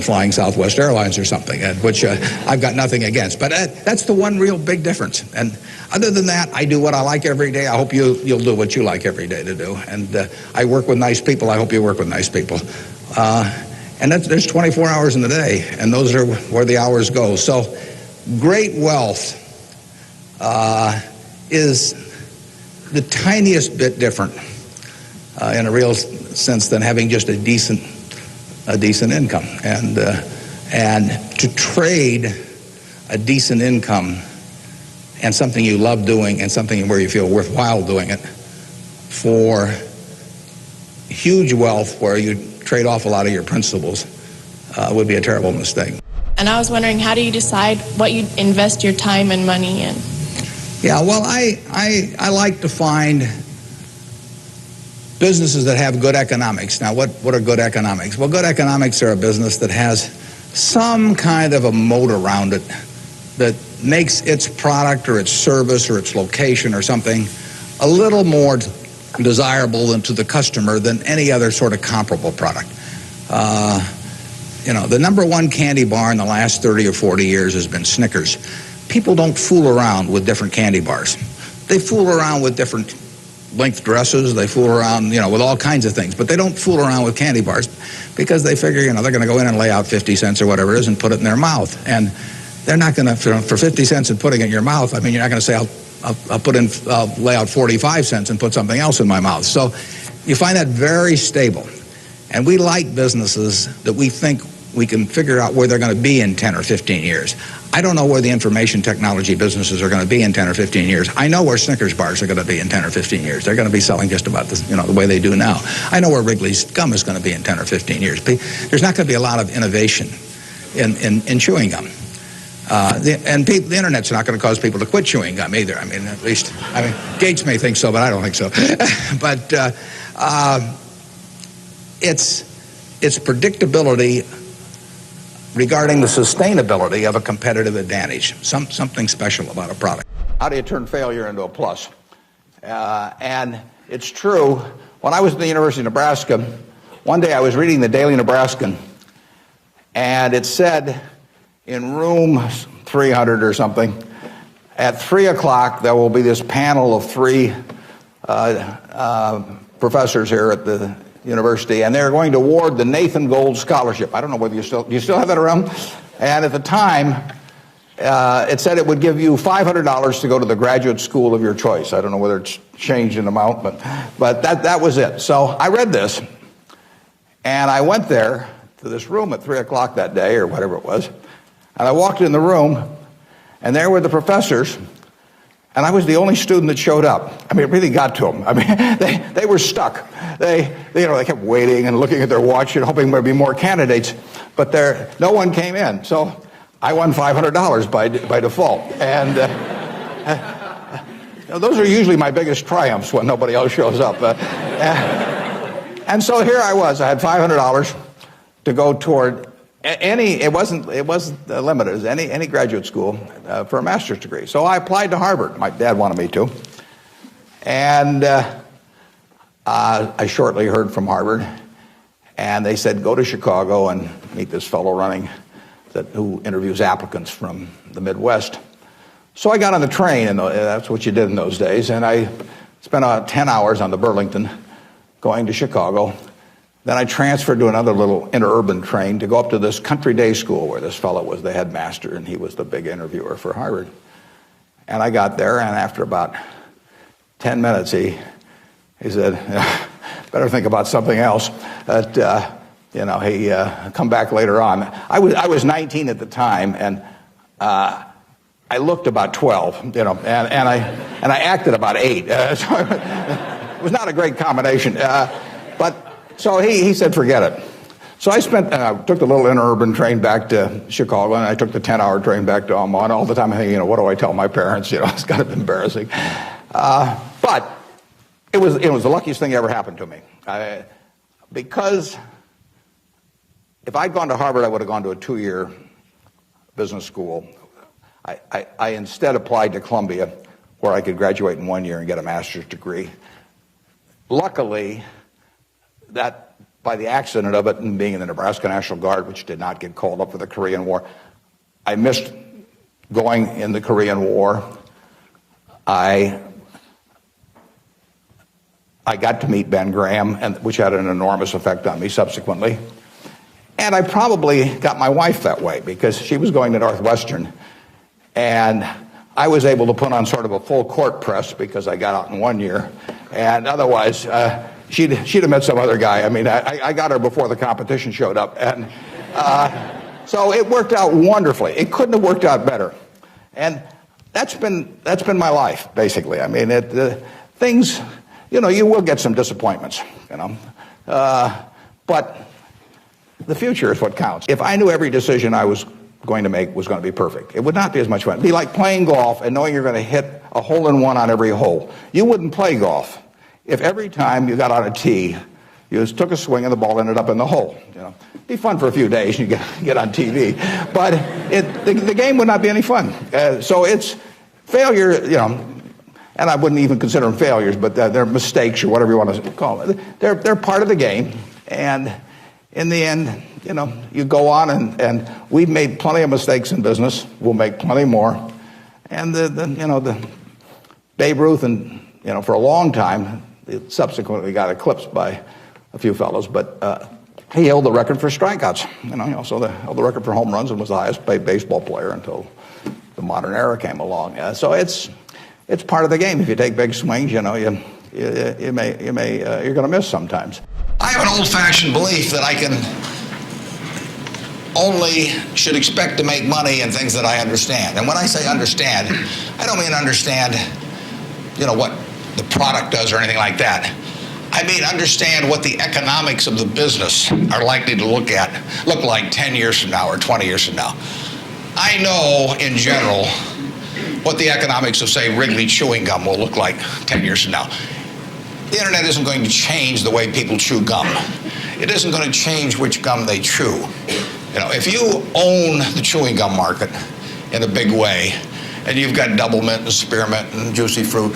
flying Southwest Airlines or something, which I've got nothing against. But that's the one real big difference. And other than that, I do what I like every day. I hope you'll do what you like every day to do. And I work with nice people. I hope you work with nice people. And there's 24 hours in the day, and those are where the hours go. So great wealth is the tiniest bit different in a real sense than having just a decent income, and to trade a decent income and something you love doing and something where you feel worthwhile doing it for huge wealth where you trade off a lot of your principles would be a terrible mistake. And I was wondering, how do you decide what you invest your time and money in? Yeah, well, I like to find businesses that have good economics. Now, what are good economics? Well, good economics are a business that has some kind of a moat around it that makes its product or its service or its location or something a little more desirable to the customer than any other sort of comparable product. You know, the number one candy bar in the last 30 or 40 years has been Snickers. People don't fool around with different candy bars. They fool around with different length dresses, they fool around, you know, with all kinds of things, but they don't fool around with candy bars because they figure, you know, they're going to go in and lay out 50 cents or whatever it is and put it in their mouth. And they're not going to, for 50 cents and putting it in your mouth, I mean, you're not going to say, I'll lay out 45 cents and put something else in my mouth. So you find that very stable. And we like businesses that we think we can figure out where they're going to be in 10 or 15 years. I don't know where the information technology businesses are going to be in 10 or 15 years. I know where Snickers bars are going to be in 10 or 15 years. They're going to be selling just about the, you know, the way they do now. I know where Wrigley's gum is going to be in 10 or 15 years. There's not going to be a lot of innovation in chewing gum. The internet's not going to cause people to quit chewing gum either. I mean, at least, I mean, Gates may think so, but I don't think so. But its predictability regarding the sustainability of a competitive advantage, something special about a product. How do you turn failure into a plus? And it's true. When I was at the University of Nebraska, one day I was reading the Daily Nebraskan, and it said in room 300 or something, at 3 o'clock there will be this panel of 3 professors here at the university, and they're going to award the Nathan Gold Scholarship. I don't know whether you still have that around. And at the time, it said it would give you $500 to go to the graduate school of your choice. I don't know whether it's changed in amount, but that was it. So I read this, and I went there to this room at 3 o'clock that day, or whatever it was, and I walked in the room, and there were the professors, and I was the only student that showed up. I mean, it really got to them. I mean, they were stuck. They kept waiting and looking at their watch and hoping there'd be more candidates, but no one came in. So I won $500 by default. And those are usually my biggest triumphs when nobody else shows up. And so here I was. I had $500 to go toward it wasn't limited. It was any graduate school for a master's degree. So I applied to Harvard. My dad wanted me to. And I shortly heard from Harvard. And they said, go to Chicago and meet this fellow who interviews applicants from the Midwest. So I got on the train, and that's what you did in those days. And I spent 10 hours on the Burlington going to Chicago. Then I transferred to another little interurban train to go up to this country day school where this fellow was the headmaster, and he was the big interviewer for Harvard. And I got there, and after about 10 minutes, he said, better think about something else. He come back later on. I was 19 at the time, and I looked about 12, and I acted about 8. So it was not a great combination. So he said, forget it. So I took the little interurban train back to Chicago, and I took the 10-hour train back to Omaha, and all the time I'm thinking, what do I tell my parents? It's kind of embarrassing. But it was the luckiest thing that ever happened to me. Because if I'd gone to Harvard, I would have gone to a 2-year business school. I instead applied to Columbia, where I could graduate in 1 year and get a master's degree. Luckily, that by the accident of it and being in the Nebraska National Guard, which did not get called up for the Korean War, I missed going in the Korean War. I got to meet Ben Graham, which had an enormous effect on me subsequently. And I probably got my wife that way because she was going to Northwestern, and I was able to put on sort of a full court press because I got out in 1 year, and otherwise she'd have met some other guy. I mean, I got her before the competition showed up, and so it worked out wonderfully. It couldn't have worked out better, and that's been my life basically. I mean, things, you will get some disappointments, but the future is what counts. If I knew every decision I was going to make was going to be perfect, it would not be as much fun. It'd be like playing golf and knowing you're going to hit a hole-in-one on every hole. You wouldn't play golf if every time you got on a tee, you just took a swing and the ball ended up in the hole. It'd be fun for a few days and you get on TV, but the game would not be any fun. So it's failure, and I wouldn't even consider them failures, but they're mistakes or whatever you want to call it. They're part of the game, and in the end, you go on, and we've made plenty of mistakes in business. We'll make plenty more, and the Babe Ruth, and for a long time, it subsequently got eclipsed by a few fellows, but he held the record for strikeouts. He also held the record for home runs and was the highest paid baseball player until the modern era came along. So it's part of the game. If you take big swings, you're going to miss sometimes. I have an old-fashioned belief that I should expect to make money in things that I understand. And when I say understand, I don't mean understand, what the product does or anything like that. I mean understand what the economics of the business are likely to look like 10 years from now or 20 years from now. I know, in general, what the economics of, say, Wrigley chewing gum will look like 10 years from now. The internet isn't going to change the way people chew gum. It isn't going to change which gum they chew. You know, if you own the chewing gum market in a big way, and you've got Double Mint and Spearmint and Juicy Fruit,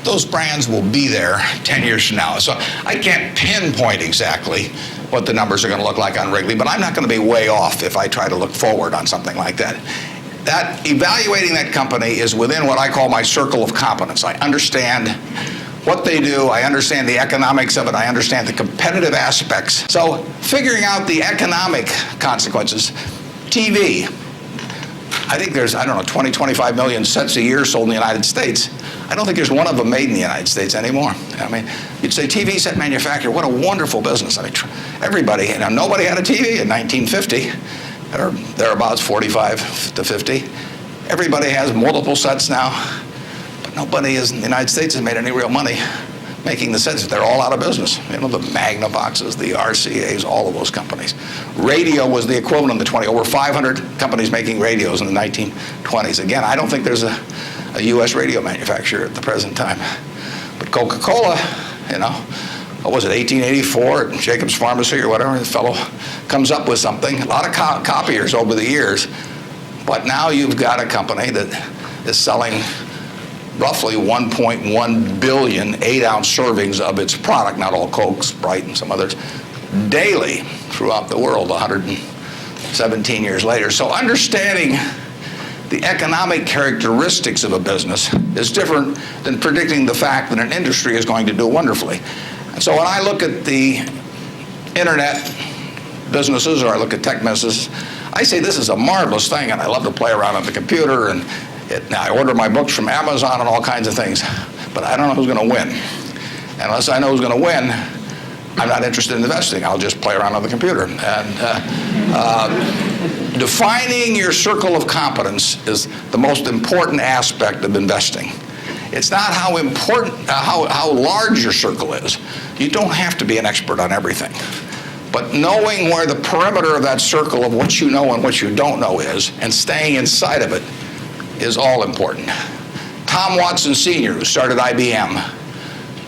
those brands will be there 10 years from now. So I can't pinpoint exactly what the numbers are going to look like on Wrigley, but I'm not going to be way off if I try to look forward on something like that. That evaluating that company is within what I call my circle of competence. I understand what they do, I understand the economics of it, I understand the competitive aspects. So figuring out the economic consequences, TV, I think there's, 20, 25 million sets a year sold in the United States. I don't think there's one of them made in the United States anymore. I mean, you'd say TV set manufacturer, what a wonderful business. I mean, everybody, nobody had a TV in 1950, or thereabouts, 45 to 50. Everybody has multiple sets now, but nobody in the United States has made any real money making the sets. They're all out of business. You know, the Magnavoxes, the RCAs, all of those companies. Radio was the equivalent in the 20s. Over 500 companies making radios in the 1920s. Again, I don't think there's a U.S. radio manufacturer at the present time. But Coca-Cola, what was it, 1884 at Jacobs Pharmacy or whatever, the fellow comes up with something. A lot of copiers over the years. But now you've got a company that is selling roughly 1.1 billion 8-ounce servings of its product, not all Coke, Sprite, and some others, daily throughout the world 117 years later. So understanding the economic characteristics of a business is different than predicting the fact that an industry is going to do wonderfully. And so when I look at the internet businesses, or I look at tech businesses, I say this is a marvelous thing, and I love to play around on the computer, and now I order my books from Amazon and all kinds of things, but I don't know who's going to win. And unless I know who's going to win, I'm not interested in investing. I'll just play around on the computer. And defining your circle of competence is the most important aspect of investing. It's not how important, how large your circle is. You don't have to be an expert on everything. But knowing where the perimeter of that circle of what you know and what you don't know is, and staying inside of it, is all important. Tom Watson Sr., who started IBM,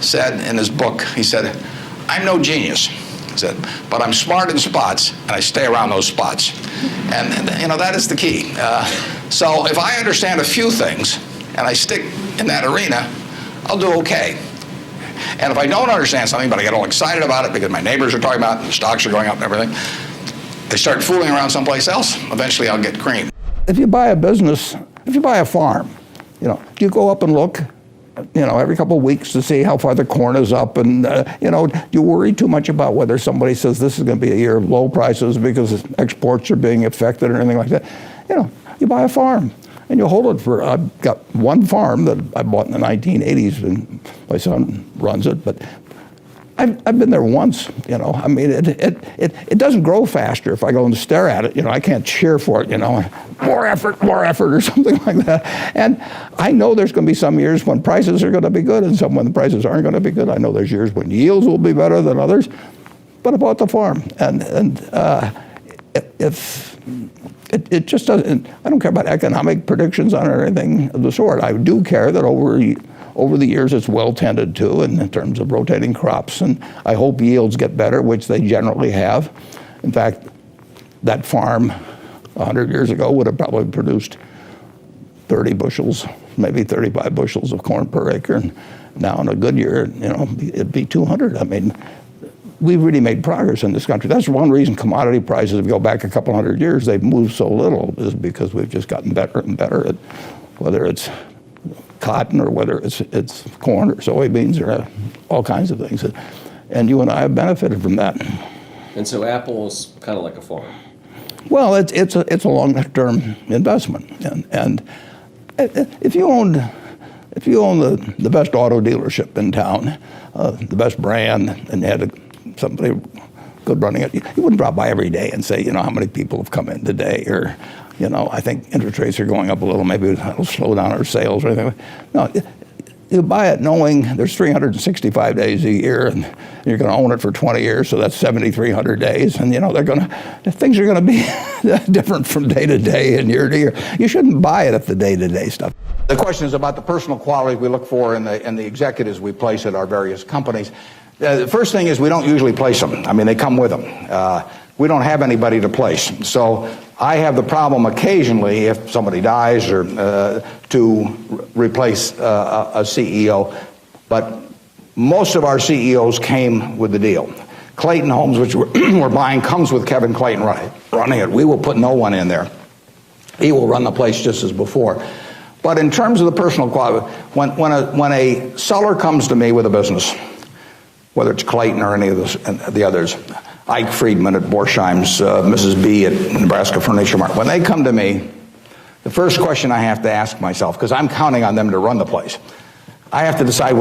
said in his book, he said, I'm no genius, he said, but I'm smart in spots, and I stay around those spots. And that is the key. So if I understand a few things, and I stick in that arena, I'll do okay. And if I don't understand something, but I get all excited about it because my neighbors are talking about it, and the stocks are going up and everything, I start fooling around someplace else, eventually I'll get creamed. If you buy a business, if you buy a farm, do you go up and look, every couple of weeks to see how far the corn is up, and do you worry too much about whether somebody says this is going to be a year of low prices because exports are being affected or anything like that? You buy a farm and you hold it for, I've got one farm that I bought in the 1980s, and my son runs it, but I've been there once, I mean, it doesn't grow faster if I go and stare at it, I can't cheer for it, more effort, or something like that. And I know there's going to be some years when prices are going to be good and some when the prices aren't going to be good. I know there's years when yields will be better than others, but I bought the farm. And if it just doesn't, I don't care about economic predictions on it or anything of the sort. I do care that over the years it's well tended to in terms of rotating crops, and I hope yields get better, which they generally have. In fact, that farm 100 years ago would have probably produced 30 bushels, maybe 35 bushels of corn per acre, and now in a good year, it'd be 200. I mean, we've really made progress in this country. That's one reason commodity prices, if you go back a couple hundred years, they've moved so little, is because we've just gotten better and better at whether it's cotton or whether it's corn or soybeans or all kinds of things. And you and I have benefited from that. And so Apple's kind of like a farm. Well, it's a long-term investment, and if you own the best auto dealership in town, the best brand, and you had somebody good running it, you wouldn't drop by every day and say, how many people have come in today, or I think interest rates are going up a little, maybe it'll slow down our sales or anything. No, you buy it knowing there's 365 days a year, and you're going to own it for 20 years, so that's 7,300 days, and things are going to be different from day to day and year to year. You shouldn't buy it at the day-to-day stuff. The question is about the personal qualities we look for in the executives we place at our various companies. The first thing is we don't usually place them. I mean, they come with them. we don't have anybody to place. So I have the problem occasionally, if somebody dies, or to replace a CEO. But most of our CEOs came with the deal. Clayton Homes, which we're buying, comes with Kevin Clayton running it. We will put no one in there. He will run the place just as before. But in terms of the personal quality, when a seller comes to me with a business, whether it's Clayton or any of the others, Ike Friedman at Borsheim's, Mrs. B at Nebraska Furniture Mart, when they come to me, the first question I have to ask myself, because I'm counting on them to run the place, I have to decide,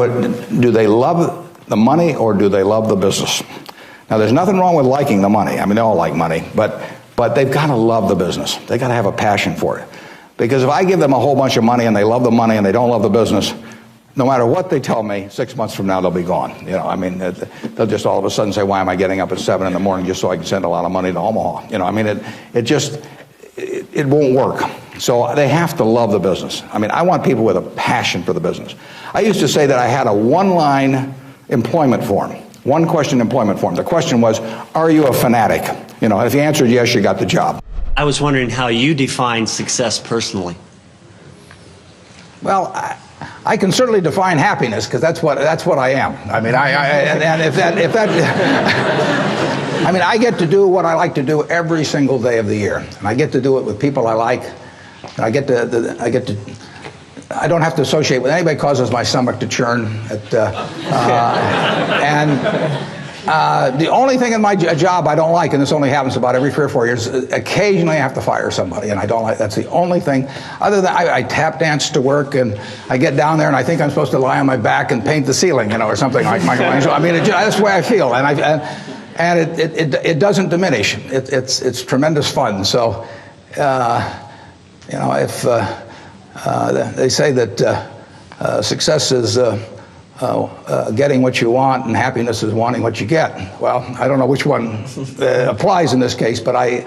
do they love the money or do they love the business? Now, there's nothing wrong with liking the money. I mean, they all like money, but they've got to love the business. They've got to have a passion for it. Because if I give them a whole bunch of money and they love the money and they don't love the business, no matter what they tell me, 6 months from now they'll be gone. You know, I mean, they'll just all of a sudden say, why am I getting up at 7 in the morning just so I can send a lot of money to Omaha? You know, I mean, it won't work. So they have to love the business. I mean, I want people with a passion for the business. I used to say that I had a one-line employment form, one-question employment form. The question was, are you a fanatic? You know, if you answered yes, you got the job. I was wondering how you define success personally. Well, I can certainly define happiness, because that's what I am. I mean, I mean, I get to do what I like to do every single day of the year, and I get to do it with people I like. And I don't have to associate with anybody. Causes my stomach to churn. The only thing in my job I don't like, and this only happens about every 3 or 4 years, occasionally I have to fire somebody, and I don't like. That's the only thing. Other than I tap dance to work, and I get down there and I think I'm supposed to lie on my back and paint the ceiling, you know, or something like Michelangelo. I mean, that's the way I feel, and it doesn't diminish. It's tremendous fun. So, you know, if they say that success is getting what you want and happiness is wanting what you get. Well, I don't know which one applies in this case, but I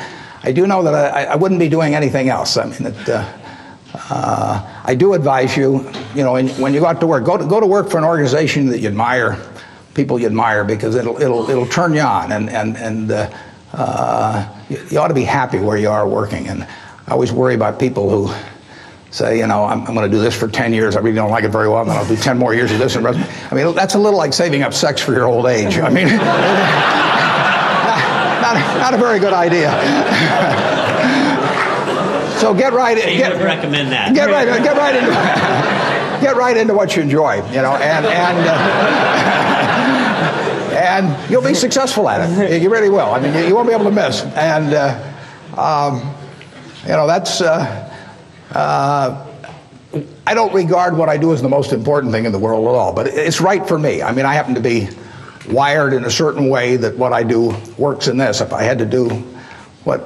do know that I wouldn't be doing anything else. I mean, I do advise you, you know, when you go out to work, go to work for an organization that you admire, people you admire, because it'll turn you on, and you ought to be happy where you are working. And I always worry about people who say, you know, I'm going to do this for 10 years. I really don't like it very well, and then I'll do 10 more years of this. I mean, that's a little like saving up sex for your old age. I mean, not a very good idea. So get right. You would recommend that. Get right into what you enjoy. You know, and you'll be successful at it. You really will. I mean, you won't be able to miss. And you know, that's. I don't regard what I do as the most important thing in the world at all, but it's right for me. I mean, I happen to be wired in a certain way that what I do works in this. If I had to do what,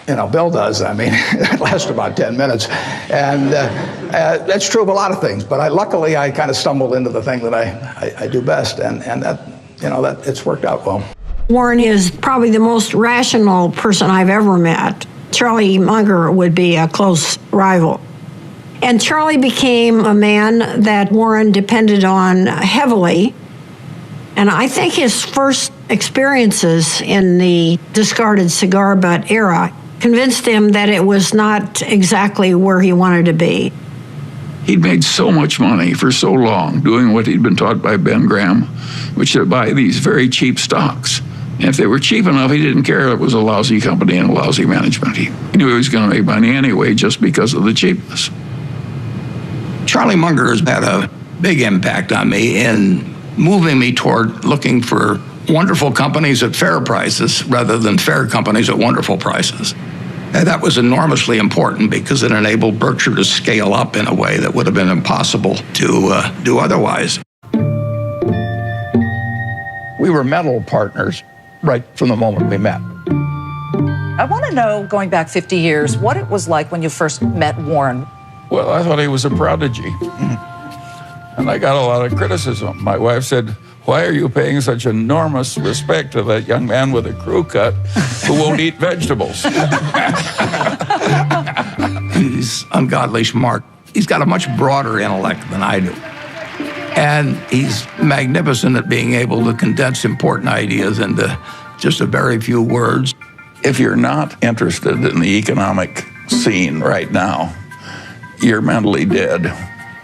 you know, Bill does, I mean, it lasts about 10 minutes. And that's true of a lot of things, but luckily I kind of stumbled into the thing that I do best, and that, you know, that it's worked out well. Warren is probably the most rational person I've ever met. Charlie Munger would be a close rival. And Charlie became a man that Warren depended on heavily. And I think his first experiences in the discarded cigar butt era convinced him that it was not exactly where he wanted to be. He'd made so much money for so long doing what he'd been taught by Ben Graham, which is to buy these very cheap stocks. And if they were cheap enough, he didn't care if it was a lousy company and a lousy management. He knew he was going to make money anyway just because of the cheapness. Charlie Munger has had a big impact on me in moving me toward looking for wonderful companies at fair prices rather than fair companies at wonderful prices. And that was enormously important because it enabled Berkshire to scale up in a way that would have been impossible to do otherwise. We were mental partners right from the moment we met. I want to know, going back 50 years, what it was like when you first met Warren. Well, I thought he was a prodigy. And I got a lot of criticism. My wife said, why are you paying such enormous respect to that young man with a crew cut who won't eat vegetables? He's ungodly smart. He's got a much broader intellect than I do. And he's magnificent at being able to condense important ideas into just a very few words. If you're not interested in the economic scene right now, you're mentally dead.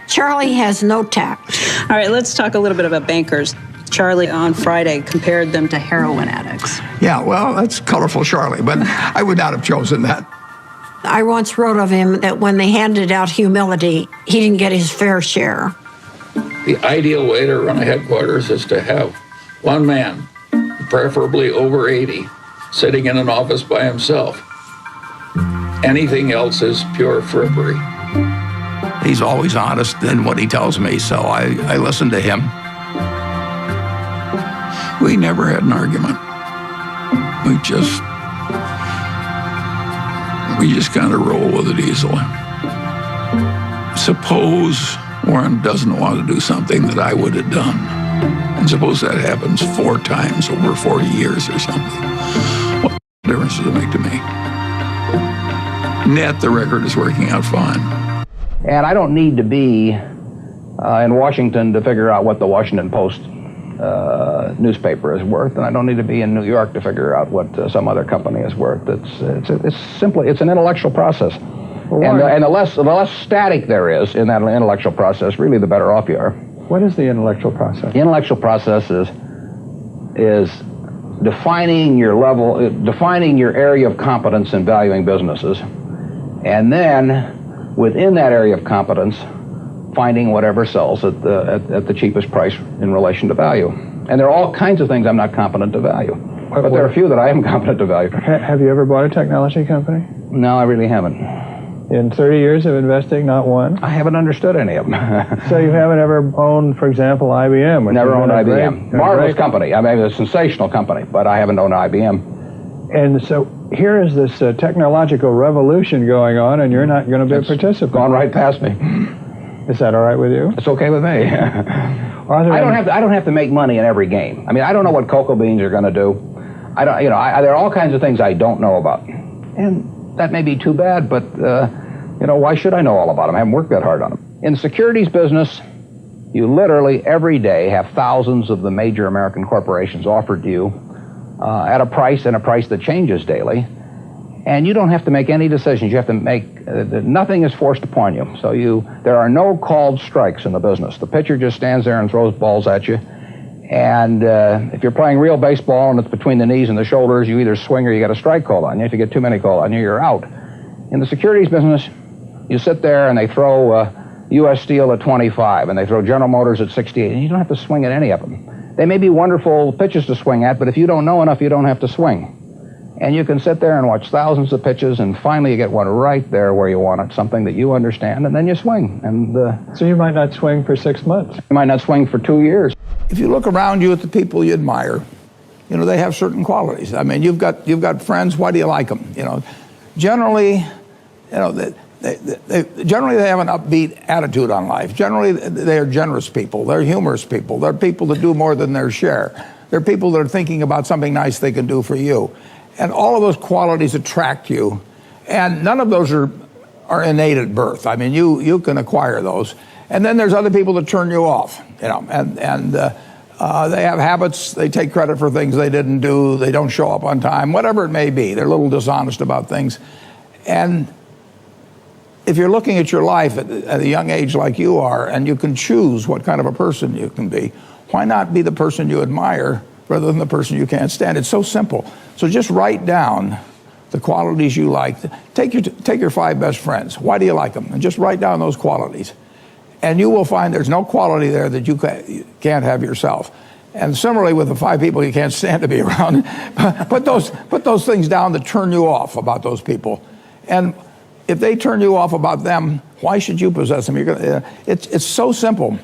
Charlie has no tact. All right, let's talk a little bit about bankers. Charlie on Friday compared them to heroin addicts. Yeah, well, that's colorful, Charlie, but I would not have chosen that. I once wrote of him that when they handed out humility, he didn't get his fair share. The ideal way to run a headquarters is to have one man, preferably over 80, sitting in an office by himself. Anything else is pure frippery. He's always honest in what he tells me, so I listen to him. We never had an argument. We just kind of roll with it easily. Suppose Warren doesn't want to do something that I would have done. And suppose that happens 4 times over 40 years or something. What difference does it make to me? Net, the record is working out fine. And I don't need to be in Washington to figure out what the Washington Post newspaper is worth, and I don't need to be in New York to figure out what some other company is worth. It's simply an intellectual process. And the less static there is in that intellectual process, really the better off you are. What is the intellectual process? The intellectual process is defining your area of competence in valuing businesses, and then within that area of competence, finding whatever sells at the cheapest price in relation to value. And there are all kinds of things I'm not competent to value, but there are a few that I am competent to value. Have you ever bought a technology company? No, I really haven't. In 30 years of investing, not one? I haven't understood any of them. So you haven't ever owned, for example, IBM? Never owned IBM. Marvelous company. I mean, a sensational company, but I haven't owned IBM. And so here is this technological revolution going on, and you're not going to be a participant. Gone right past me. Is that all right with you? It's okay with me. I don't have to make money in every game. I mean, I don't know what cocoa beans are going to do. There are all kinds of things I don't know about, and that may be too bad. But why should I know all about them? I haven't worked that hard on them. In the securities business, you literally every day have thousands of the major American corporations offered to you at a price that changes daily. And you don't have to make any decisions. You have to make, nothing is forced upon you. So there are no called strikes in the business. The pitcher just stands there and throws balls at you. And if you're playing real baseball and it's between the knees and the shoulders, you either swing or you get a strike called on you. If you get too many called on you, you're out. In the securities business, you sit there and they throw U.S. Steel at 25 and they throw General Motors at 68, and you don't have to swing at any of them. They may be wonderful pitches to swing at, but if you don't know enough, you don't have to swing. And you can sit there and watch thousands of pitches, and finally you get one right there where you want it, something that you understand, and then you swing. And so you might not swing for 6 months. You might not swing for 2 years. If you look around you at the people you admire, they have certain qualities. I mean, you've got friends. Why do you like them? Generally, generally they have an upbeat attitude on life. Generally, they are generous people. They're humorous people. They're people that do more than their share. They're people that are thinking about something nice they can do for you. And all of those qualities attract you, and none of those are innate at birth. I mean, you can acquire those. And then there's other people that turn you off, and they have habits. They take credit for things they didn't do. They don't show up on time, whatever it may be. They're a little dishonest about things. And if you're looking at your life at a young age like you are, and you can choose what kind of a person you can be, why not be the person you admire rather than the person you can't stand? It's so simple. So just write down the qualities you like. Take your 5 best friends. Why do you like them? And just write down those qualities. And you will find there's no quality there that you can't have yourself. And similarly with the 5 people you can't stand to be around, put those things down that turn you off about those people. And if they turn you off about them, why should you possess them? It's so simple.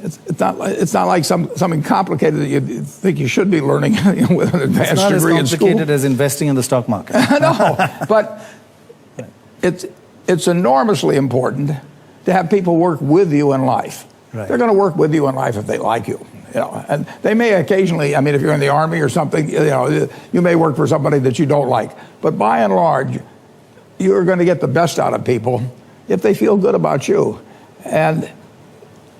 It's not like something complicated that you think you should be learning with an advanced degree in school. It's not as complicated as investing in the stock market. No, but it's enormously important to have people work with you in life. Right. They're going to work with you in life if they like you. And they may occasionally, I mean, if you're in the Army or something, you may work for somebody that you don't like. But by and large, you're going to get the best out of people if they feel good about you. And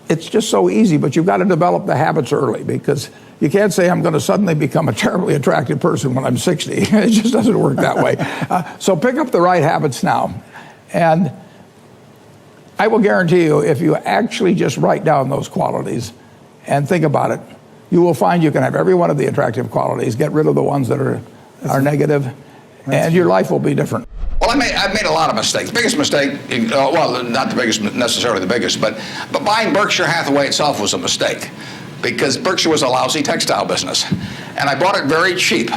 it's just so easy, but you've got to develop the habits early, because You can't say I'm going to suddenly become a terribly attractive person when I'm 60. It just doesn't work that way. So pick up the right habits now. And I will guarantee you, if you actually just write down those qualities and think about it, you will find you can have every one of the attractive qualities, get rid of the ones that are negative, and your life will be different. Well, I've made a lot of mistakes. Biggest mistake, well, not the biggest, necessarily the biggest, but buying Berkshire Hathaway itself was a mistake, because Berkshire was a lousy textile business, and I bought it very cheap.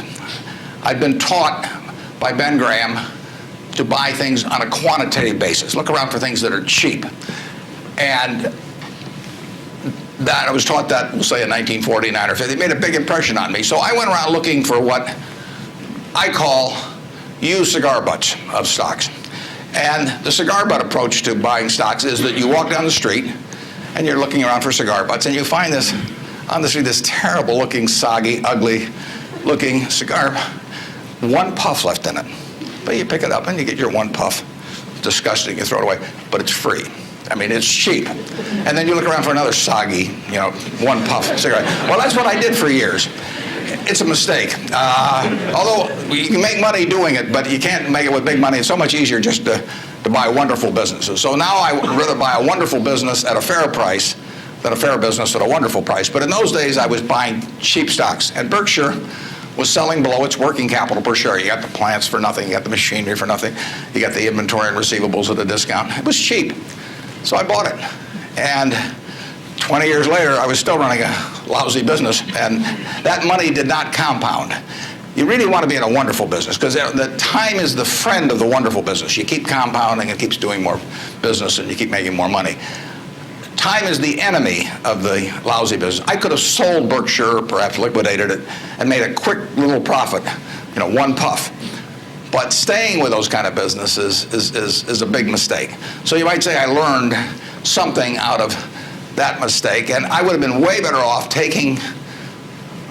I'd been taught by Ben Graham to buy things on a quantitative basis. Look around for things that are cheap, and that I was taught that, we'll say in 1949 or 50. It made a big impression on me. So I went around looking for what I call used cigar butts of stocks. And the cigar butt approach to buying stocks is that you walk down the street and you're looking around for cigar butts, and you find this on the street, this terrible looking, soggy, ugly looking cigar, one puff left in it. But you pick it up and you get your one puff. Disgusting, you throw it away, but it's free. I mean, it's cheap. And then you look around for another soggy, one puff cigarette. Well, that's what I did for years. It's a mistake. Although you can make money doing it, but you can't make it with big money. It's so much easier just to buy wonderful businesses. So now I would rather buy a wonderful business at a fair price than a fair business at a wonderful price. But in those days, I was buying cheap stocks. And Berkshire was selling below its working capital per share. You got the plants for nothing. You got the machinery for nothing. You got the inventory and receivables at a discount. It was cheap. So I bought it. And 20 years later, I was still running a lousy business, and that money did not compound. You really want to be in a wonderful business, because the time is the friend of the wonderful business. You keep compounding, it keeps doing more business, and you keep making more money. Time is the enemy of the lousy business. I could have sold Berkshire, perhaps liquidated it, and made a quick little profit, one puff. But staying with those kind of businesses is a big mistake. So you might say I learned something out of that mistake, and I would have been way better off taking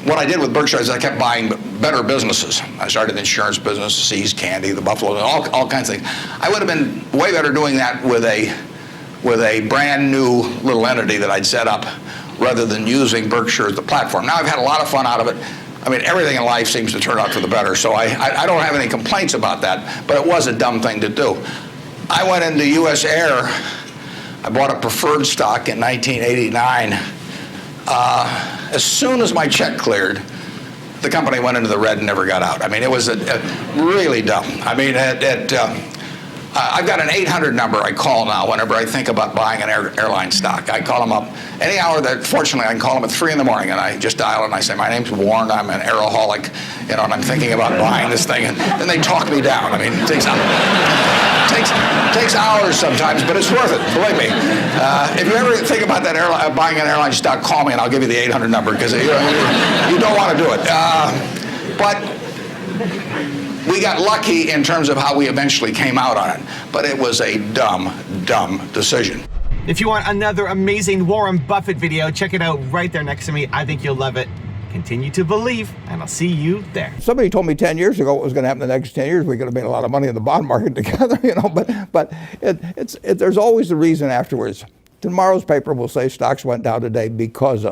what I did with Berkshire is I kept buying better businesses. I started the insurance business, See's Candy, the Buffalo, all kinds of things. I would have been way better doing that with a brand new little entity that I'd set up rather than using Berkshire as the platform. Now I've had a lot of fun out of it. I mean, everything in life seems to turn out for the better, so I don't have any complaints about that, but it was a dumb thing to do. I went into U.S. Air. I bought a preferred stock in 1989. As soon as my check cleared, the company went into the red and never got out. I mean, it was really dumb. I mean, I've got an 800 number I call now whenever I think about buying an airline stock. I call them up any hour that, fortunately, I can call them at 3 in the morning, and I just dial and I say, my name's Warren, I'm an aeroholic, and I'm thinking about buying this thing, and then they talk me down. I mean, it takes hours sometimes, but it's worth it, believe me. If you ever think about that buying an airline stock, call me and I'll give you the 800 number, because you don't want to do it. But we got lucky in terms of how we eventually came out on it, but it was a dumb decision. If you want another amazing Warren Buffett video, check it out right there next to me. I think you'll love it. Continue to believe, and I'll see you there. Somebody told me 10 years ago what was going to happen in the next 10 years. We could have made a lot of money in the bond market together, but there's always a reason afterwards. Tomorrow's paper will say stocks went down today because of.